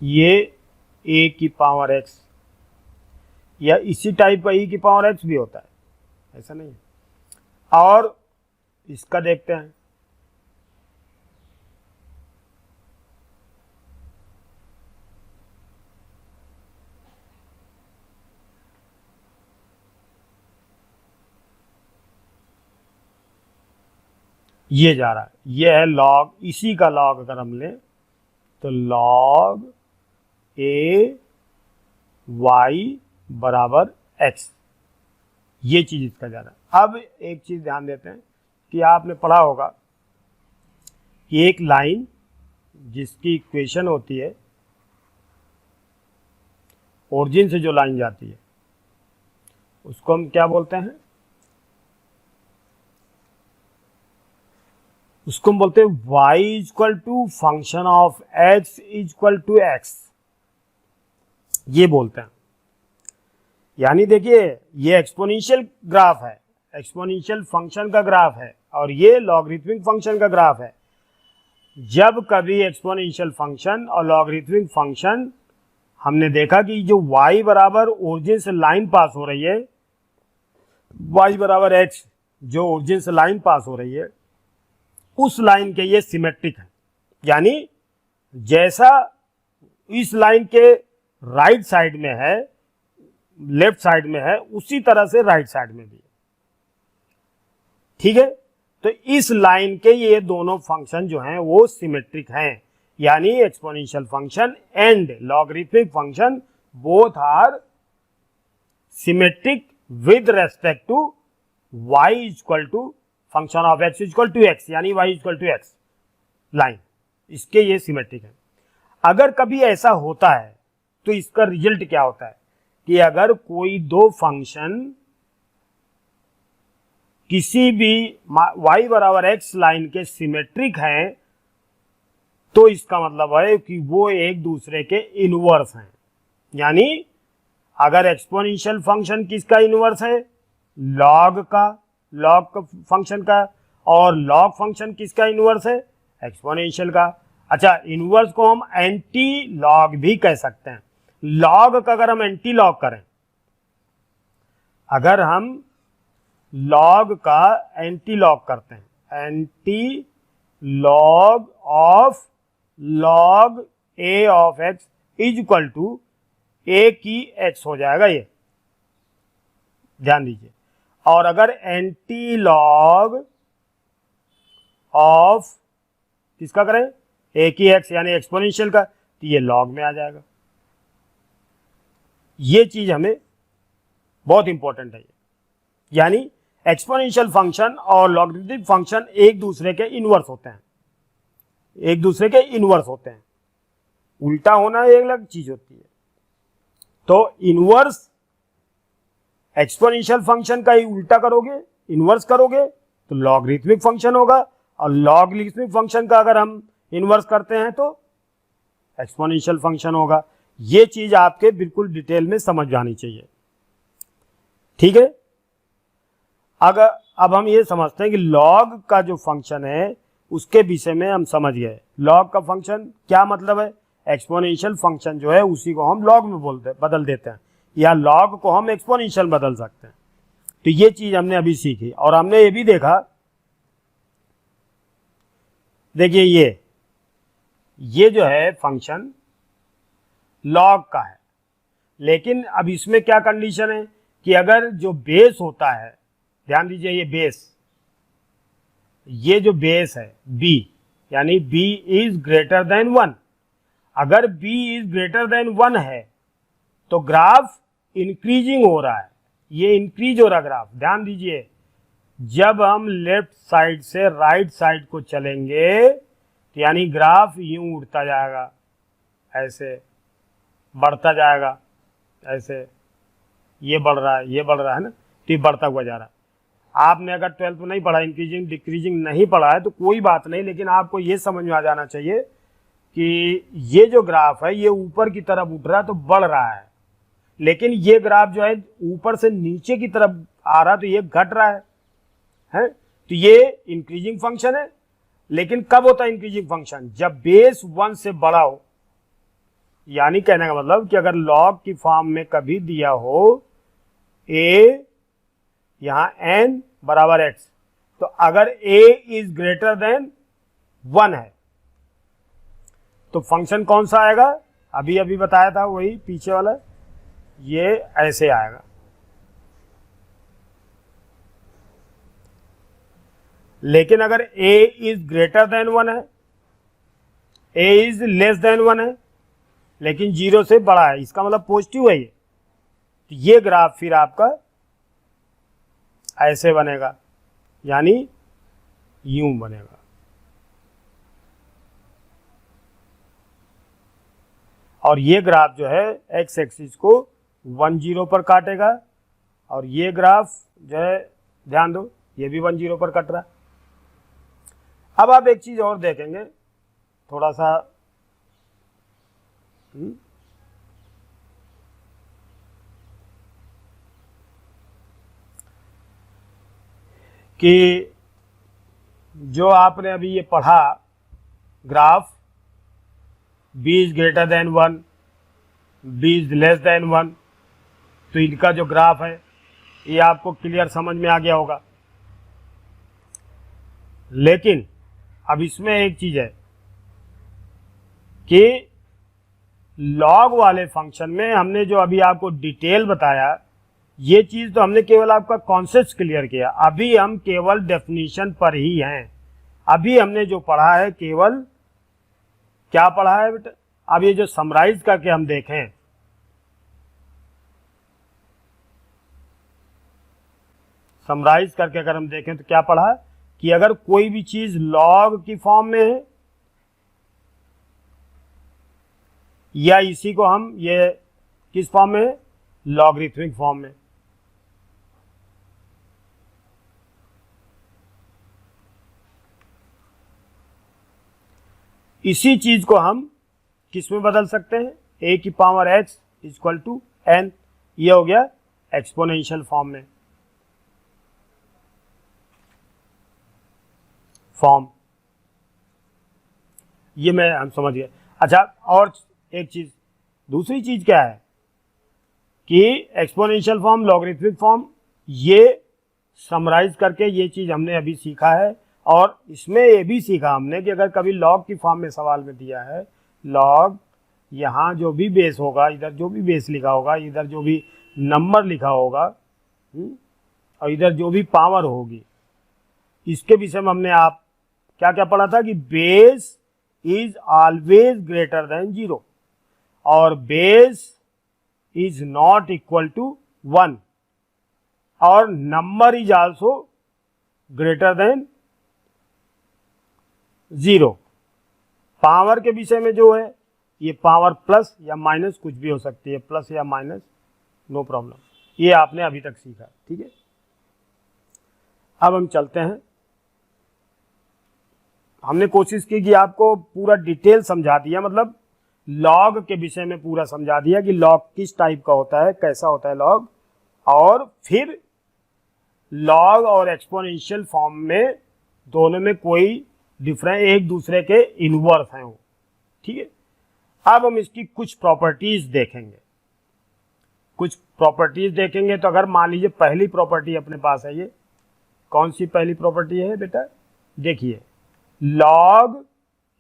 ये a की पावर x या इसी टाइप का e की पावर x भी होता है, ऐसा नहीं है। और इसका देखते हैं, ये जा रहा है, ये है लॉग, इसी का लॉग अगर हम लें तो लॉग a y बराबर x, ये चीज इसका जा रहा है। अब एक चीज ध्यान देते हैं कि आपने पढ़ा होगा कि एक लाइन जिसकी इक्वेशन होती है, ओरिजिन से जो लाइन जाती है उसको हम क्या बोलते हैं, उसको हम बोलते हैं y equal to function of x equal to x, ये बोलते हैं। यानी देखिए, ये एक्सपोनेंशियल ग्राफ है, एक्सपोनेंशियल फंक्शन का ग्राफ है, और ये लॉगरिथमिक फंक्शन का ग्राफ है। जब कभी एक्सपोनेंशियल फंक्शन और लॉगरिथमिक फंक्शन, हमने देखा कि जो y बराबर ओरिजिन से लाइन पास हो रही है, y बराबर x जो ओरिजिन से लाइन पास हो रही है, उस लाइन के ये सिमेट्रिक है। यानी जैसा इस लाइन के राइट साइड में है, लेफ्ट साइड में है, उसी तरह से राइट साइड में भी है। ठीक है, तो इस लाइन के ये दोनों फंक्शन जो हैं वो सिमेट्रिक हैं। यानी exponential function and logarithmic function both are symmetric with respect to y equal to function of x equal to x, यानी y equal to x line, इसके ये सिमेट्रिक है। अगर कभी ऐसा होता है तो इसका रिजल्ट क्या होता है कि अगर कोई दो फंक्शन किसी भी y बराबर x लाइन के सिमेट्रिक हैं, तो इसका मतलब है कि वो एक दूसरे के इनवर्स हैं। यानी अगर एक्सपोनेंशियल फंक्शन किसका इनवर्स है, लॉग फंक्शन का, और लॉग फंक्शन किसका इनवर्स है, एक्सपोनेंशियल का। अच्छा, इनवर्स को हम एंटी लॉग भी कह सकते हैं। लॉग का अगर हम एंटी लॉग करें, अगर हम लॉग का एंटी लॉग करते हैं, anti log of log a of x is equal to a की x हो जाएगा, ये ध्यान दीजिए। और अगर एंटी लॉग ऑफ किसका करें, a की x यानी एक्सपोनेंशियल का, तो ये लॉग में आ जाएगा। ये चीज हमें बहुत इंपॉर्टेंट है। यानी एक्सपोनेंशियल फंक्शन और लॉगरिथमिक फंक्शन एक दूसरे के इनवर्स होते हैं, एक दूसरे के इनवर्स होते हैं। उल्टा होना एक अलग चीज होती है। तो इनवर्स एक्सपोनेंशियल फंक्शन का ही उल्टा करोगे, इनवर्स करोगे तो लॉगरिथमिक फंक्शन होगा, और लॉगरिथमिक फंक्शन का अगर हम इनवर्स करते हैं तो एक्सपोनेंशियल फंक्शन होगा। ये चीज आपके बिल्कुल डिटेल में समझ जानी चाहिए। ठीक है, अगर अब हम ये समझते हैं कि लॉग का जो फंक्शन है उसके विषय में हम समझ गए। लॉग का फंक्शन क्या मतलब है, एक्सपोनेंशियल फंक्शन जो है उसी को हम लॉग में बदल देते हैं, या लॉग को हम एक्सपोनेंशियल बदल सकते हैं। तो ये चीज हमने अभी सीखी। और हमने ये भी देखा, देखिए ये जो है फंक्शन, लॉग का है। लेकिन अब इसमें क्या कंडीशन है कि अगर जो बेस होता है, ध्यान दीजिए ये बेस, ये जो बेस है b, यानी b इज ग्रेटर देन 1, अगर b इज ग्रेटर देन 1 है तो ग्राफ इंक्रीजिंग हो रहा है, ये इंक्रीज हो रहा ग्राफ। ध्यान दीजिए जब हम लेफ्ट साइड से राइट साइड को चलेंगे तो यानी ग्राफ यूं उठता जाएगा, ऐसे बढ़ता जाएगा, ऐसे ये बढ़ रहा है, ये बढ़ रहा है ना, तो ये बढ़ता हुआ जा रहा है। आपने अगर 12th में नहीं पढ़ा, इंक्रीजिंग डिक्रीजिंग नहीं पढ़ा है तो कोई बात नहीं, लेकिन आपको ये समझ में आ जाना चाहिए कि ये जो ग्राफ है ये ऊपर की तरफ उठ रहा है तो बढ़ रहा है, लेकिन ये ग्राफ जो है ऊपर से नीचे की तरफ आ रहा है तो ये घट रहा है, तो ये इंक्रीजिंग फंक्शन है। लेकिन कब होता है इंक्रीजिंग फंक्शन? जब बेस 1 से बड़ा हो, यानी कहने का मतलब कि अगर लॉग की फॉर्म में कभी दिया हो a यहां n बराबर x, तो अगर a इज ग्रेटर देन 1 है तो फंक्शन कौन सा आएगा? अभी अभी बताया था वही पीछे वाला, ये ऐसे आएगा। लेकिन अगर a इज ग्रेटर देन 1 है, a इज लेस देन 1 है, लेकिन 0 से बड़ा है, इसका मतलब पॉजिटिव है ये, तो ये ग्राफ फिर आपका ऐसे बनेगा, यानी यूं बनेगा। और ये ग्राफ जो है एक्स एक्सिस को 1 0 पर काटेगा, और ये ग्राफ जो है ध्यान दो ये भी 1 0 पर कट रहा है। अब आप एक चीज और देखेंगे थोड़ा सा, कि जो आपने अभी ये पढ़ा graph b is greater then 1, b is less than 1, तो इनका जो ग्राफ है ये आपको क्लियर समझ में आ गया होगा। लेकिन अब इसमें एक चीज है कि लॉग वाले फंक्शन में हमने जो अभी आपको डिटेल बताया, ये चीज तो हमने केवल आपका कॉन्सेप्ट क्लियर किया, अभी हम केवल डेफिनेशन पर ही हैं। अभी हमने जो पढ़ा है केवल क्या पढ़ा है बेटा? अब ये जो समराइज करके हम देखें, समराइज करके अगर हम देखें तो क्या पढ़ा है कि अगर कोई भी चीज लॉग की फॉर्म में है, या इसी को हम ये किस फॉर्म में है? लॉगरिथमिक फॉर्म में। इसी चीज को हम किस में बदल सकते हैं? a की power x equal to n, ये हो गया एक्सपोनेंशियल फॉर्म में, फॉर्म, ये मैं हम समझ गए। अच्छा, और एक चीज, दूसरी चीज क्या है कि एक्सपोनेंशियल फॉर्म, लॉगरिथमिक फॉर्म, ये समराइज करके ये चीज हमने अभी सीखा है। और इसमें ये भी सीखा हमने कि अगर कभी लॉग की फॉर्म में सवाल में दिया है, लॉग यहाँ जो भी बेस होगा, इधर जो भी बेस लिखा होगा, इधर जो भी नंबर लिखा होगा, और इधर जो भी पावर होगी, इसके विषय में हमने आप क्या क्या पढ़ा था कि base is always greater than 0 और base is not equal to 1 और number is also greater than 0। Power के विषय में जो है ये पावर प्लस या माइनस कुछ भी हो सकती है, प्लस या माइनस, नो प्रॉब्लम, ये आपने अभी तक सीखा। ठीक है, अब हम चलते हैं। हमने कोशिश की कि आपको पूरा डिटेल समझा दिया, मतलब लॉग के विषय में पूरा समझा दिया कि लॉग किस टाइप का होता है, कैसा होता है लॉग, और फिर लॉग और एक्सपोनेंशियल फॉर्म में दोनों में कोई डिफरेंस, एक दूसरे के इनवर्स हैं वो। ठीक है, अब हम इसकी कुछ प्रॉपर्टीज देखेंगे, कुछ प्रॉपर्टीज देखेंगे। तो अगर मान लीजिए पहली प्रॉपर्टी अपने पास है, ये कौन सी पहली प्रॉपर्टी है बेटा? देखिए, लॉग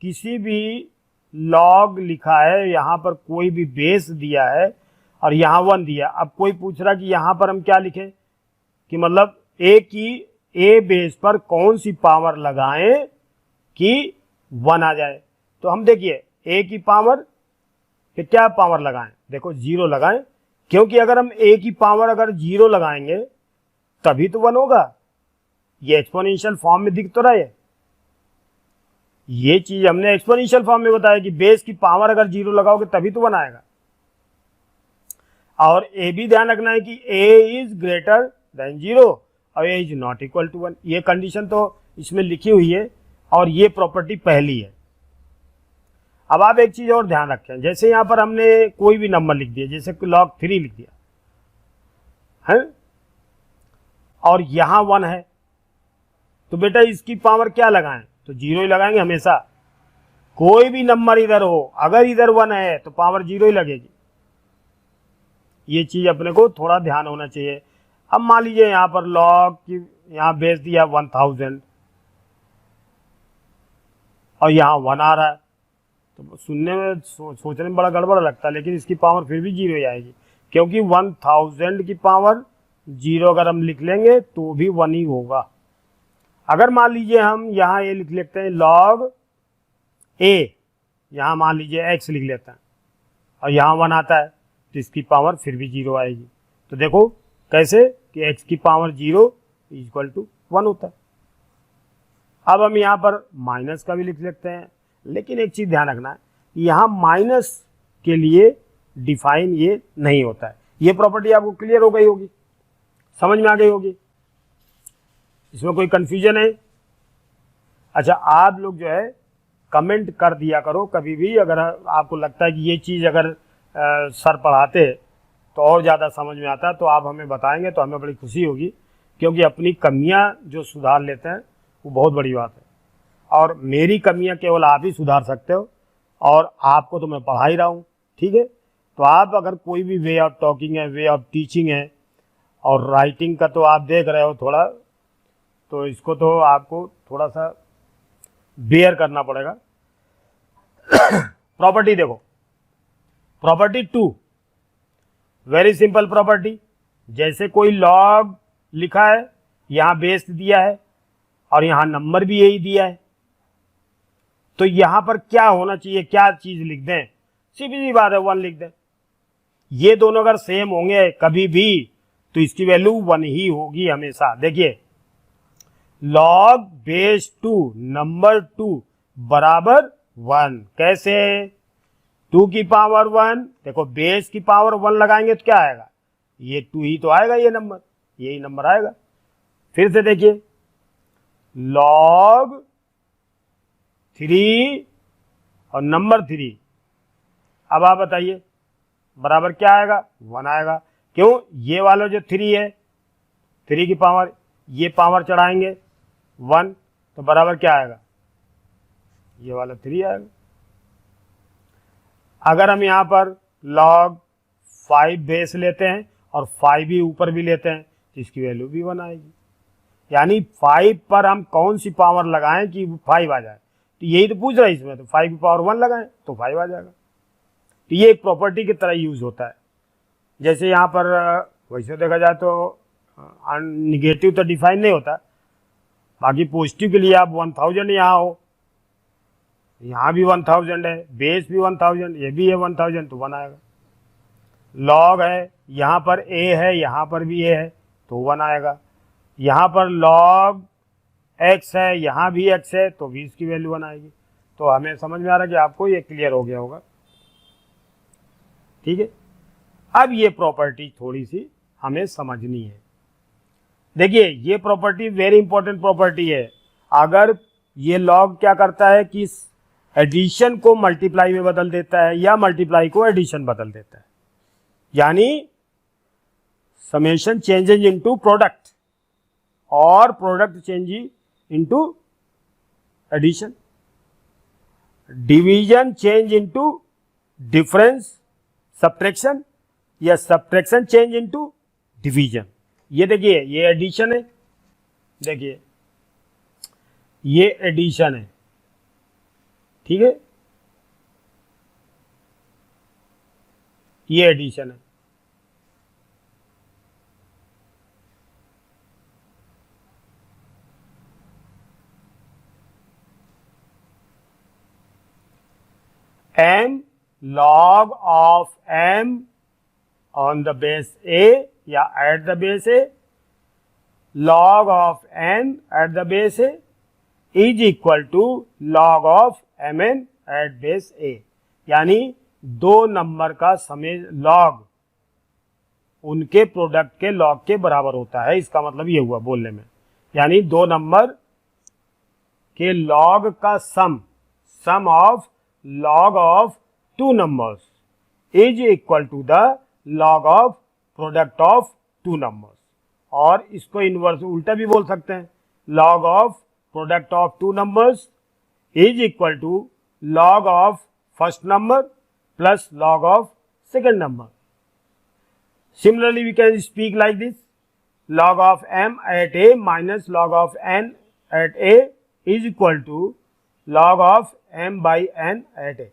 किसी भी लॉग लिखा है, यहाँ पर कोई भी बेस दिया है और यहाँ 1 दिया। अब कोई पूछ रहा कि यहाँ पर हम क्या लिखें, कि मतलब ए बेस पर कौन सी पावर लगाएं कि 1 आ जाए। तो हम देखिए ए की पावर कि क्या पावर लगाएं, देखो 0 लगाएं, क्योंकि अगर हम ए की पावर अगर 0 लगाएंगे तभी तो 1 होगा। ये एक्सपोनेंशियल फॉर्म में दिख तो रहा है, ये चीज हमने एक्सपोनेंशियल फॉर्म में बताया कि बेस की पावर अगर 0 लगाओगे तभी तो 1 आएगा। और ए भी ध्यान रखना है कि ए इज ग्रेटर देन 0 और ए इज नॉट इक्वल टू 1। ये कंडीशन तो इसमें लिखी हुई है और ये प्रॉपर्टी पहली है। अब आप एक चीज और ध्यान रखें, जैसे यहां पर हमने कोई भी नंबर लिख दिया, जैसे log 3 लिख दिया है और यहां 1 है, तो बेटा इसकी पावर क्या लगाएं, तो 0 ही लगाएंगे हमेशा। कोई भी नंबर इधर हो, अगर इधर 1 है तो पावर 0 ही लगेगी। ये चीज अपने को थोड़ा ध्यान होना चाहिए। अब मान लीजिए यहां पर log की यहां बेस दिया 1000 और यहां 1 आ रहा है, तो सुनने में सोचने में बड़ा गड़बड़ लगता है, लेकिन इसकी पावर फिर भी 0 ही आएगी, क्योंकि 1000 की पावर 0 अगर हम लिख लेंगे तो भी 1 ही होगा। अगर मान लीजिए हम यहाँ ये लिख लेते हैं log a, यहाँ मान लीजिए x लिख लेते हैं और यहाँ 1 आता है, तो इसकी पावर फिर भी 0 आएगी। तो देखो कैसे कि x की पावर 0 इक्वल टू 1 होता है। अब हम यहाँ पर माइनस का भी लिख सकते हैं, लेकिन एक चीज ध्यान रखना है, यहाँ माइनस के लिए डिफाइन ये नहीं होता है। ये प्रॉपर्टी आपको क्लियर हो गई होगी, समझ में आ गई होगी, इसमें कोई कंफ्यूजन है? अच्छा, आप लोग जो है कमेंट कर दिया करो कभी भी, अगर आपको लगता है कि ये चीज़ अगर सर पढ़ाते तो और ज़्यादा समझ में आता, तो आप हमें बताएंगे तो हमें बड़ी खुशी होगी, क्योंकि अपनी कमियां जो सुधार लेते हैं वो बहुत बड़ी बात है। और मेरी कमियां केवल आप ही सुधार सकते हो, और आपको तो मैं पढ़ा ही रहा हूँ, ठीक है। तो आप अगर कोई भी वे ऑफ टॉकिंग है, वे ऑफ टीचिंग है, और राइटिंग का तो आप देख रहे हो थोड़ा, तो इसको तो आपको थोड़ा सा बेयर करना पड़ेगा। प्रॉपर्टी देखो, प्रॉपर्टी 2 वेरी सिंपल प्रॉपर्टी। जैसे कोई लॉग लिखा है, यहाँ बेस दिया है और यहाँ नंबर भी यही दिया है, तो यहाँ पर क्या होना चाहिए, क्या चीज लिख दें, सीधी सी बात है 1 लिख दें। ये दोनों अगर सेम होंगे कभी भी तो इसकी वैल्यू 1 ही होगी हमेशा। देखिए log बेस 2 नंबर 2 बराबर 1, कैसे, 2 की पावर 1, देखो बेस की पावर 1 लगाएंगे तो क्या आएगा, ये 2 ही तो आएगा, ये नंबर, यही नंबर आएगा। फिर से देखिए log 3 और नंबर 3, अब आप बताइए बराबर क्या आएगा, 1 आएगा। क्यों, ये वाला जो 3 है, 3 की पावर, ये पावर चढ़ाएंगे 1, तो बराबर क्या आएगा, ये वाला 3 आएगा। अगर हम यहां पर log 5 बेस लेते हैं और 5 भी ऊपर भी लेते हैं तो इसकी वैल्यू भी 1 आएगी। यानी 5 पर हम कौन सी पावर लगाएं कि 5 आ जाए, तो यही तो पूछ रहा है इसमें, तो 5 की पावर 1 लगाएं तो 5 आ जाएगा। तो ये एक प्रॉपर्टी की तरह यूज होता है। जैसे यहाँ पर वैसे देखा जाए तो निगेटिव तो डिफाइन नहीं होता, बाकी पॉजिटिव के लिए आप 1000 यहाँ हो, यहाँ भी 1000 है, बेस भी 1000, ये भी है 1000, तो 1 आएगा। लॉग है, यहाँ पर a है, यहाँ पर भी a है, तो 1 आएगा। यहाँ पर log x है, यहाँ भी x है, तो भी इसकी वैल्यू 1 आएगी। तो हमें समझ में आ रहा है कि आपको ये क्लियर हो गया होगा, ठीक है। अब ये प्रॉपर्टी थोड़ी सी हमें समझनी है। देखिए ये प्रॉपर्टी वेरी इंपॉर्टेंट प्रॉपर्टी है। अगर ये लॉग क्या करता है कि एडिशन को मल्टीप्लाई में बदल देता है या मल्टीप्लाई को एडिशन बदल देता है, यानी समेशन चेंजेज इनटू प्रोडक्ट और product change into addition, division change into difference subtraction या सब्ट्रैक्शन चेंज इनटू डिवीजन। ये देखिए ये एडिशन है, देखिए ये एडिशन है, ठीक है, ये एडिशन है। m log of m on the base a या at the base a log of n at the base a is equal to log of mn at base a, यानी दो नंबर का समय लॉग उनके product के log के बराबर होता है। इसका मतलब ये हुआ बोलने में, यानी दो नंबर के लॉग का सम of log of two numbers is equal to the log of product of two numbers। और इसको इनवर्स उल्टा भी बोल सकते हैं, log of product of two numbers is equal to log of first number plus log of second number। Similarly, we can speak like this: log of m at a minus log of n at a is equal to log of m by n at a।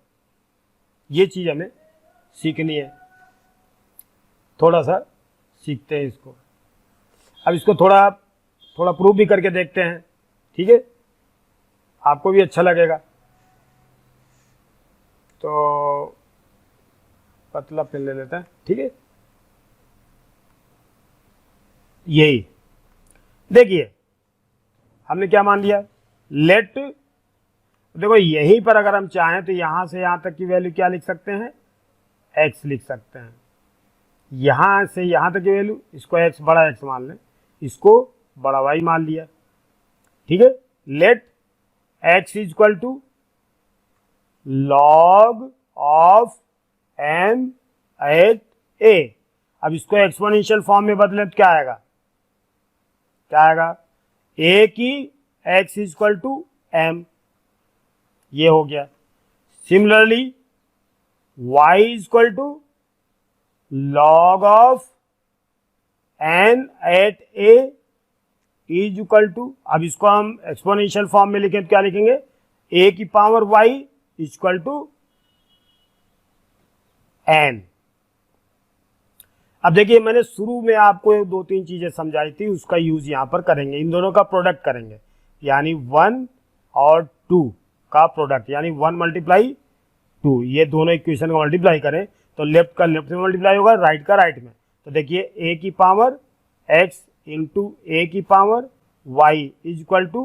ये चीज हमें सीखनी है, थोड़ा सा सीखते हैं इसको। अब इसको थोड़ा प्रूव भी करके देखते हैं, ठीक है, आपको भी अच्छा लगेगा। तो पतला पेन ले लेते हैं, ठीक है। यही देखिए हमने क्या मान लिया, लेट, देखो यहीं पर अगर हम चाहें तो यहां से यहां तक की वैल्यू क्या लिख सकते हैं, x लिख सकते हैं। यहां से यहां तक की वैल्यू, इसको x बड़ा x मान लें, इसको बड़ा y मान लिया, ठीक है। Let x is equal to log of m at a। अब इसको एक्सपोनेंशियल फॉर्म में बदले तो क्या आएगा, a की x is equal to m, ये हो गया। Similarly y is equal to log of n at a is equal to, अब इसको हम एक्सपोनेंशियल फॉर्म में लिखें तो क्या लिखेंगे, a की power y is equal to n। अब देखिए मैंने शुरू में आपको दो तीन चीजें समझाई थी, उसका यूज यहां पर करेंगे, इन दोनों का प्रोडक्ट करेंगे, यानी 1 और 2 का प्रोडक्ट, यानी 1 मल्टीप्लाई 2, ये दोनों इक्वेशन का मल्टीप्लाई करें तो लेफ्ट का लेफ्ट में मल्टीप्लाई होगा, राइट का राइट में। तो देखिए a की पावर x इंटू a की power y is equal to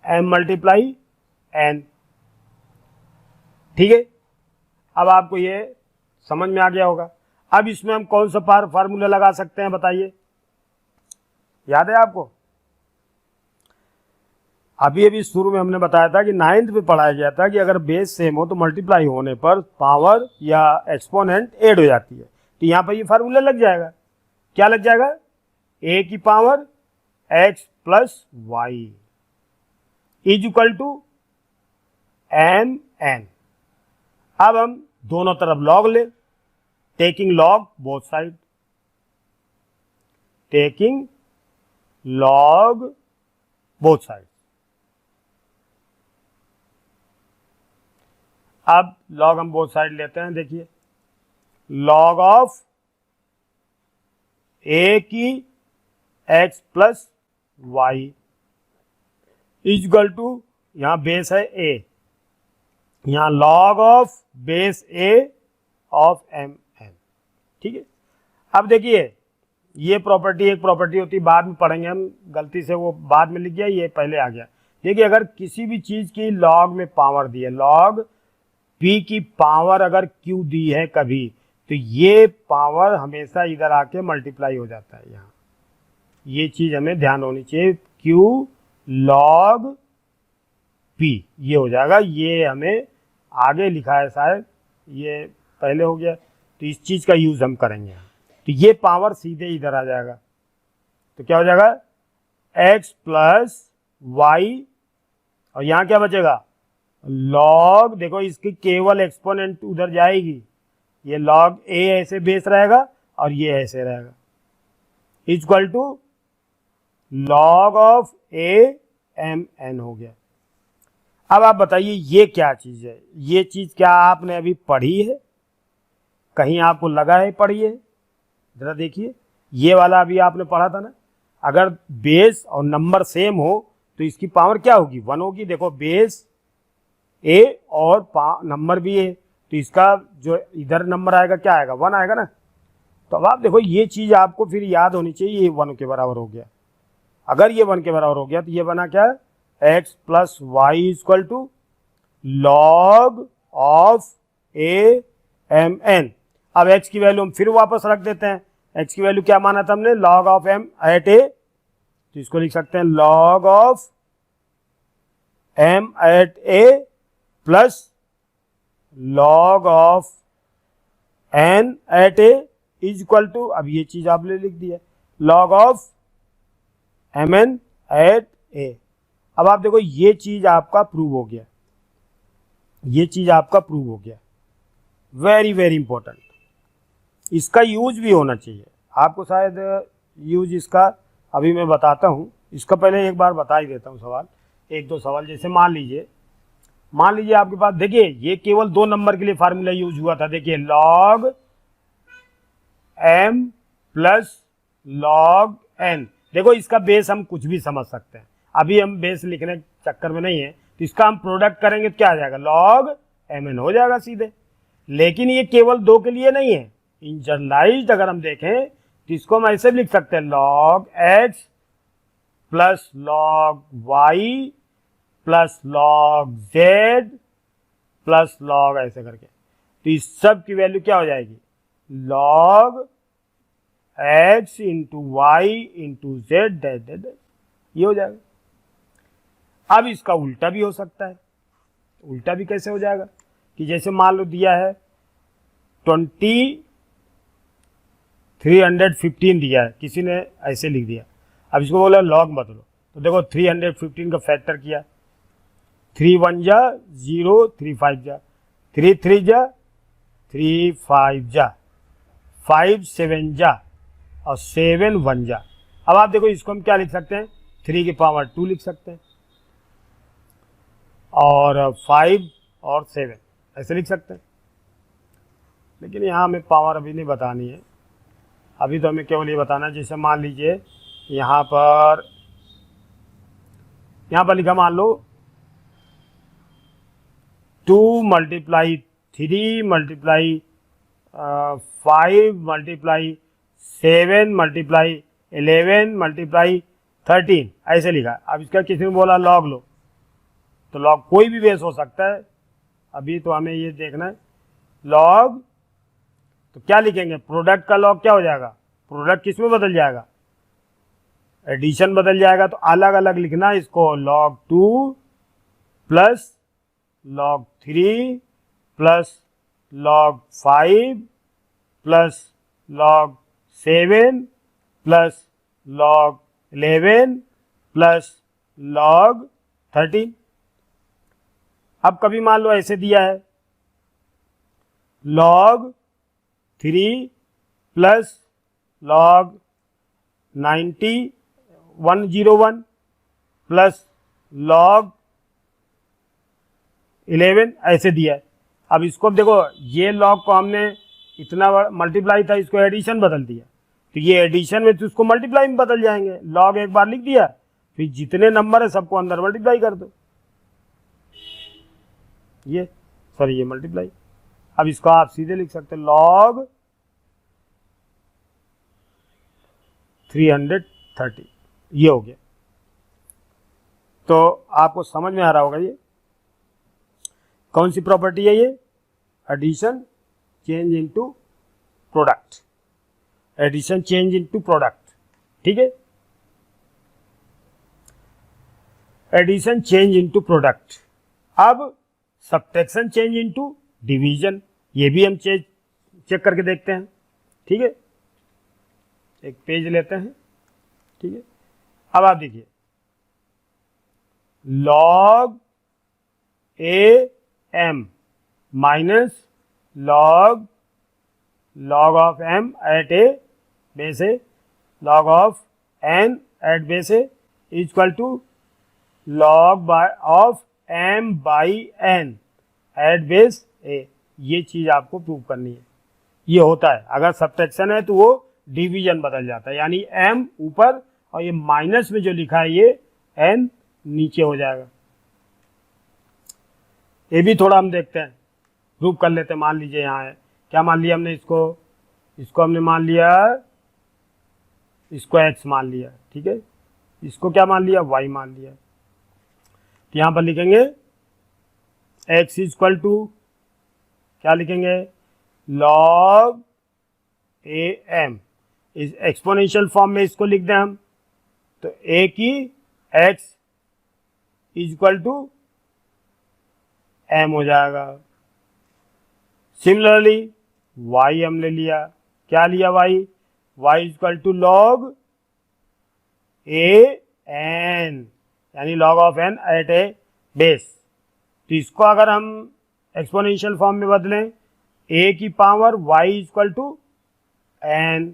m multiply n, ठीक है। अब आपको ये समझ में आ गया होगा। अब इसमें हम कौन सा फार्मूला लगा सकते हैं बताइए, याद है आपको? अभी शुरू में हमने बताया था कि 9th में पढ़ाया गया था कि अगर बेस सेम हो तो मल्टीप्लाई होने पर पावर या एक्सपोनेंट ऐड हो जाती है। तो यहाँ पर ये फार्मूला लग जाएगा, क्या लग जाएगा, a की power x plus y is equal to m n। अब हम दोनों तरफ लॉग ले, taking log both side, taking log both side. अब लॉग हम बोथ साइड लेते हैं, देखिए लॉग ऑफ a की x plus y is equal to, यहां बेस है a, यहां log of base a of m n, ठीक है। अब देखिए ये प्रॉपर्टी एक प्रॉपर्टी होती है, बाद में पढ़ेंगे हम, गलती से वो बाद में लिख गया, ये पहले आ गया। देखिए अगर किसी भी चीज की लॉग में पावर दी है, लॉग p की पावर अगर q दी है कभी, तो ये पावर हमेशा इधर आके मल्टीप्लाई हो जाता है यहाँ, ये चीज हमें ध्यान होनी चाहिए, q लॉग p ये हो जाएगा, ये हमें आगे लिखा है शायद, ये पहले हो गया, तो इस चीज का यूज हम करेंगे। तो ये पावर सीधे इधर आ जाएगा, तो क्या हो जाएगा, x प्लस वाई, और यहाँ क्या बचेगा, लॉग, देखो इसकी केवल एक्सपोनेंट उधर जाएगी, ये लॉग a ऐसे बेस रहेगा और ये ऐसे रहेगा, equal to log of a m n हो गया। अब आप बताइए ये क्या चीज है, ये चीज क्या आपने अभी पढ़ी है? कहीं आपको लगा है? पढ़िए जरा, देखिए ये वाला अभी आपने पढ़ा था ना, अगर बेस और नंबर सेम हो तो इसकी पावर क्या होगी? 1 होगी। देखो बेस ए और नंबर भी ए, तो इसका जो इधर नंबर आएगा क्या आएगा? 1 आएगा ना। तो अब आप देखो ये चीज आपको फिर याद होनी चाहिए, ये 1 के बराबर हो गया। अगर ये 1 के बराबर हो गया तो ये बना क्या? x plus y equal to log of a m n. अब x की वैल्यू हम फिर वापस रख देते हैं। x की वैल्यू क्या माना था हमने? Log of m at A, तो इसको लिख सकते हैं log of m at A plus log of n at A is equal to, अब ये चीज आपने लिख दिया, log of M N at A. अब आप देखो ये चीज आपका प्रूव हो गया, ये चीज आपका प्रूव हो गया। वेरी वेरी इंपॉर्टेंट, इसका यूज भी होना चाहिए आपको। शायद यूज इसका अभी मैं बताता हूँ, इसका पहले एक बार बता ही देता हूँ सवाल, एक दो सवाल। जैसे मान लीजिए आपके पास, देखिए ये केवल 2 नंबर के लिए फार्मूला यूज हुआ था। देखिए log m plus log n, देखो इसका बेस हम कुछ भी समझ सकते हैं, अभी हम बेस लिखने के चक्कर में नहीं है, तो इसका हम प्रोडक्ट करेंगे तो क्या आ जाएगा? लॉग mn हो जाएगा सीधे। लेकिन ये केवल 2 के लिए नहीं है, इन जनरलाइज्ड अगर हम देखें तो इसको हम ऐसे भी लिख सकते हैं, log x plus log y plus log z plus log, ऐसे करके। तो इस सब की वैल्यू क्या हो जाएगी? Log x into y into z dash dash, ये हो जाएगा। अब इसका उल्टा भी हो सकता है। उल्टा भी कैसे हो जाएगा? कि जैसे मान लो दिया है 315 दिया है, किसी ने ऐसे लिख दिया, अब इसको बोला लॉग मत लो, तो देखो 315 का फैक्टर किया, 3 1 जा 0, 3 5 जा 3 3 जा 3 5 जा 5 7 जा और 7 1 जा। अब आप देखो इसको हम क्या लिख सकते हैं? 3 की पावर 2 लिख सकते हैं, और 5 और 7 ऐसे लिख सकते हैं। लेकिन यहाँ हमें पावर अभी नहीं बतानी है, अभी तो हमें केवल ये बताना है। जैसे मान लीजिए यहाँ पर लिखा, मान लो 2 multiply 3 multiply 5 multiply 7 multiply 11 multiply 13 ऐसे लिखा। अब इसका किसी ने बोला लॉग लो, तो लॉग कोई भी बेस हो सकता है, अभी तो हमें ये देखना है लॉग। तो क्या लिखेंगे? प्रोडक्ट का लॉग क्या हो जाएगा? प्रोडक्ट किस में बदल जाएगा? एडिशन बदल जाएगा। तो अलग अलग लिखना इसको, log 2 plus log 3 plus log 5 plus log 7 plus log 11 plus log 13। अब कभी मान लो ऐसे दिया है log 3 plus log 101 plus log 11 ऐसे दिया है। अब इसको देखो, ये log को हमने इतना मल्टीप्लाई था, इसको एडिशन बदल दिया, तो ये एडिशन में तो उसको मल्टीप्लाई में बदल जाएंगे। log एक बार लिख दिया, फिर जितने नंबर है सबको अंदर मल्टीप्लाई कर दो, ये मल्टीप्लाई। अब इसको आप सीधे लिख सकते हैं log 330, ये हो गया। तो आपको समझ में आ रहा होगा ये कौन सी प्रॉपर्टी है? ये addition change into product, addition change into product, ठीक है। Addition change into product. अब सब्ट्रैक्शन चेंज इनटू डिवीजन, ये भी हम चेक करके देखते हैं, ठीक है। एक पेज लेते हैं, ठीक है। अब आप देखिए log a m minus log of m at a base a log of n at base a equal to log of m by n at base a। ये चीज आपको प्रूव करनी है, ये होता है, अगर सब्ट्रैक्शन है तो वो डिवीजन बदल जाता है, यानी m ऊपर और ये माइनस में जो लिखा है ये n नीचे हो जाएगा। ये भी थोड़ा हम देखते हैं, प्रूव कर लेते हैं। मान लीजिए यहाँ है, क्या मान लिया हमने, इसको हमने मान लिया, इसको x मान लिया, ठीक है, इसको क्या मान लिया, y मान लिया। तो यहाँ पर लिखेंगे x इक्वल टू क्या लिखेंगे, log am, इस एक्सपोनेंशियल फॉर्म में इसको लिख दें हम, तो a की x इक्वल टू m हो जाएगा। सिमिलरली y हमने लिया, क्या लिया, y equal to log a n, यानी log of n at a base. तो इसको अगर हम एक्सपोनेंशियल फॉर्म में बदलें, a की power y equal to n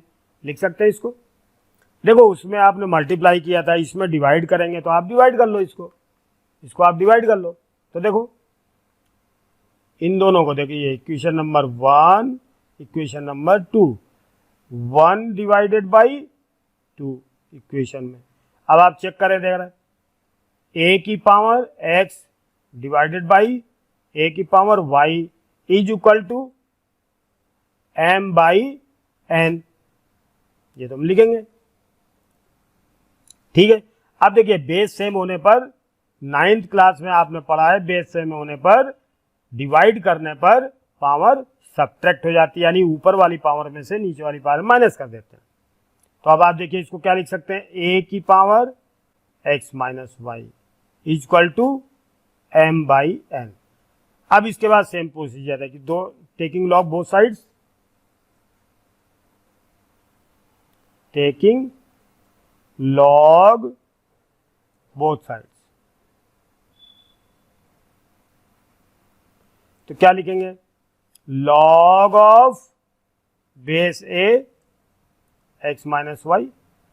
लिख सकते हैं इसको। देखो उसमें आपने मल्टीप्लाई किया था, इसमें डिवाइड करेंगे तो आप डिवाइड कर लो, इसको आप डिवाइड कर लो। तो देखो इन दोनों को देखिए, equation number 1, equation number 2, 1 divided by 2 equation में। अब आप चेक करें, देख रहे हैं a की power x divided by a की power y is equal to m by n, ये तो हम लिखेंगे, ठीक है। अब देखिए बेस सेम होने पर, 9th क्लास में आपने पढ़ा है, बेस सेम होने पर डिवाइड करने पर पावर सब्ट्रैक्ट हो जाती है, यानी ऊपर वाली पावर में से नीचे वाली पावर माइनस कर देते हैं। तो अब आप देखिए इसको क्या लिख सकते हैं, a की power x minus y equal to m by n। अब इसके बाद सेम प्रोसीजर है कि दो taking log both sides, taking log both sides, तो क्या लिखेंगे, log of base a x minus y.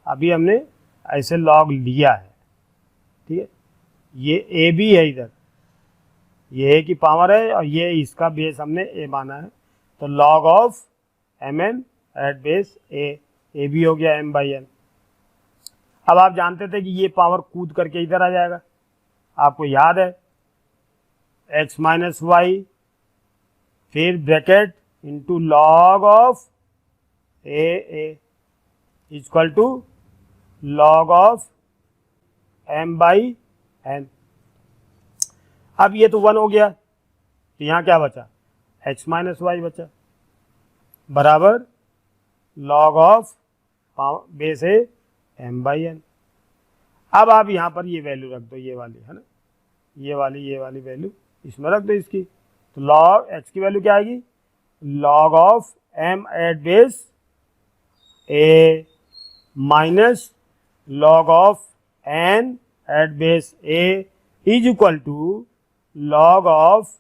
अभी हमने ऐसे लॉग लिया है, ठीक है, ये a भी है, इधर ये a की पावर है और ये इसका बेस हमने a माना है, तो log of mn at base a भी हो गया m बाई n। अब आप जानते थे कि ये पावर कूद करके इधर आ जाएगा, आपको याद है, x माइनस वाई फिर bracket into log of a equal to log of m by n। अब ये तो 1 हो गया, तो यहाँ क्या बचा, x माइनस वाई बचा, बराबर लॉग ऑफ बेस है m बाई n। अब आप यहाँ पर ये वैल्यू रख दो, ये वाली है ना, ये वाली वैल्यू इसमें रख दो इसकी, तो लॉग x की वैल्यू क्या आएगी, log of m at base a minus log of n at base a is equal to log of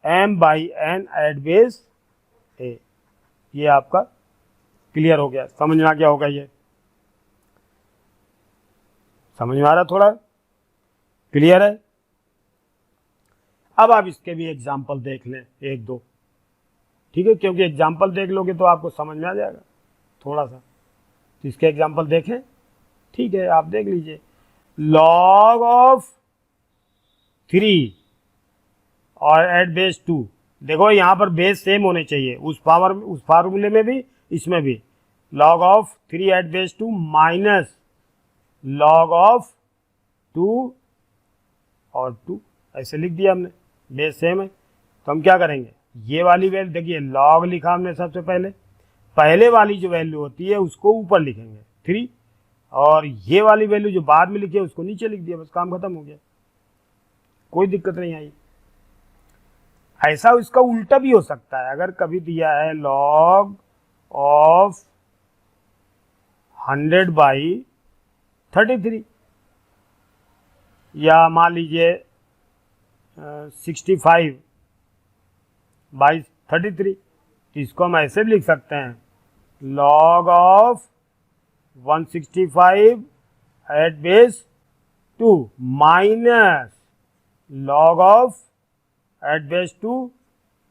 m by n at base a। ये आपका क्लियर हो गया, समझ में आ गया होगा, ये समझ में आ रहा, थोड़ा क्लियर है। अब आप इसके भी एग्जाम्पल देख लें, 1-2, ठीक है, क्योंकि एग्जाम्पल देख लोगे तो आपको समझ में आ जाएगा थोड़ा सा। तो इसके एग्जाम्पल देखें, ठीक है, आप देख लीजिए, लॉग ऑफ 3 और एट बेस 2, देखो यहाँ पर बेस सेम होने चाहिए, उस फार्मूले में भी इसमें भी, log of 3 at base 2 minus log of 2 और 2, ऐसे लिख दिया हमने, बेस सेम है। तो हम क्या करेंगे, ये वाली वैल्यू देखिए, लॉग लिखा हमने सबसे पहले वाली जो वैल्यू होती है उसको ऊपर लिखेंगे 3, और ये वाली वैल्यू जो बाद में लिखी है उसको नीचे लिख दिया, बस काम खत्म हो गया, कोई दिक्कत नहीं आई। ऐसा इसका उल्टा भी हो सकता है, अगर कभी दिया है लॉग ऑफ 100 बाई 33, या मान लीजिए 65 बाई 33, तो इसको हम ऐसे भी लिख सकते हैं, log of 165 at base 2 minus log of at base 2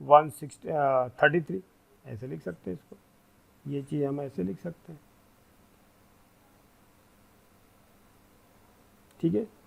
163, ऐसे लिख सकते हैं इसको, ये चीज़ हम ऐसे लिख सकते हैं। ठीक है।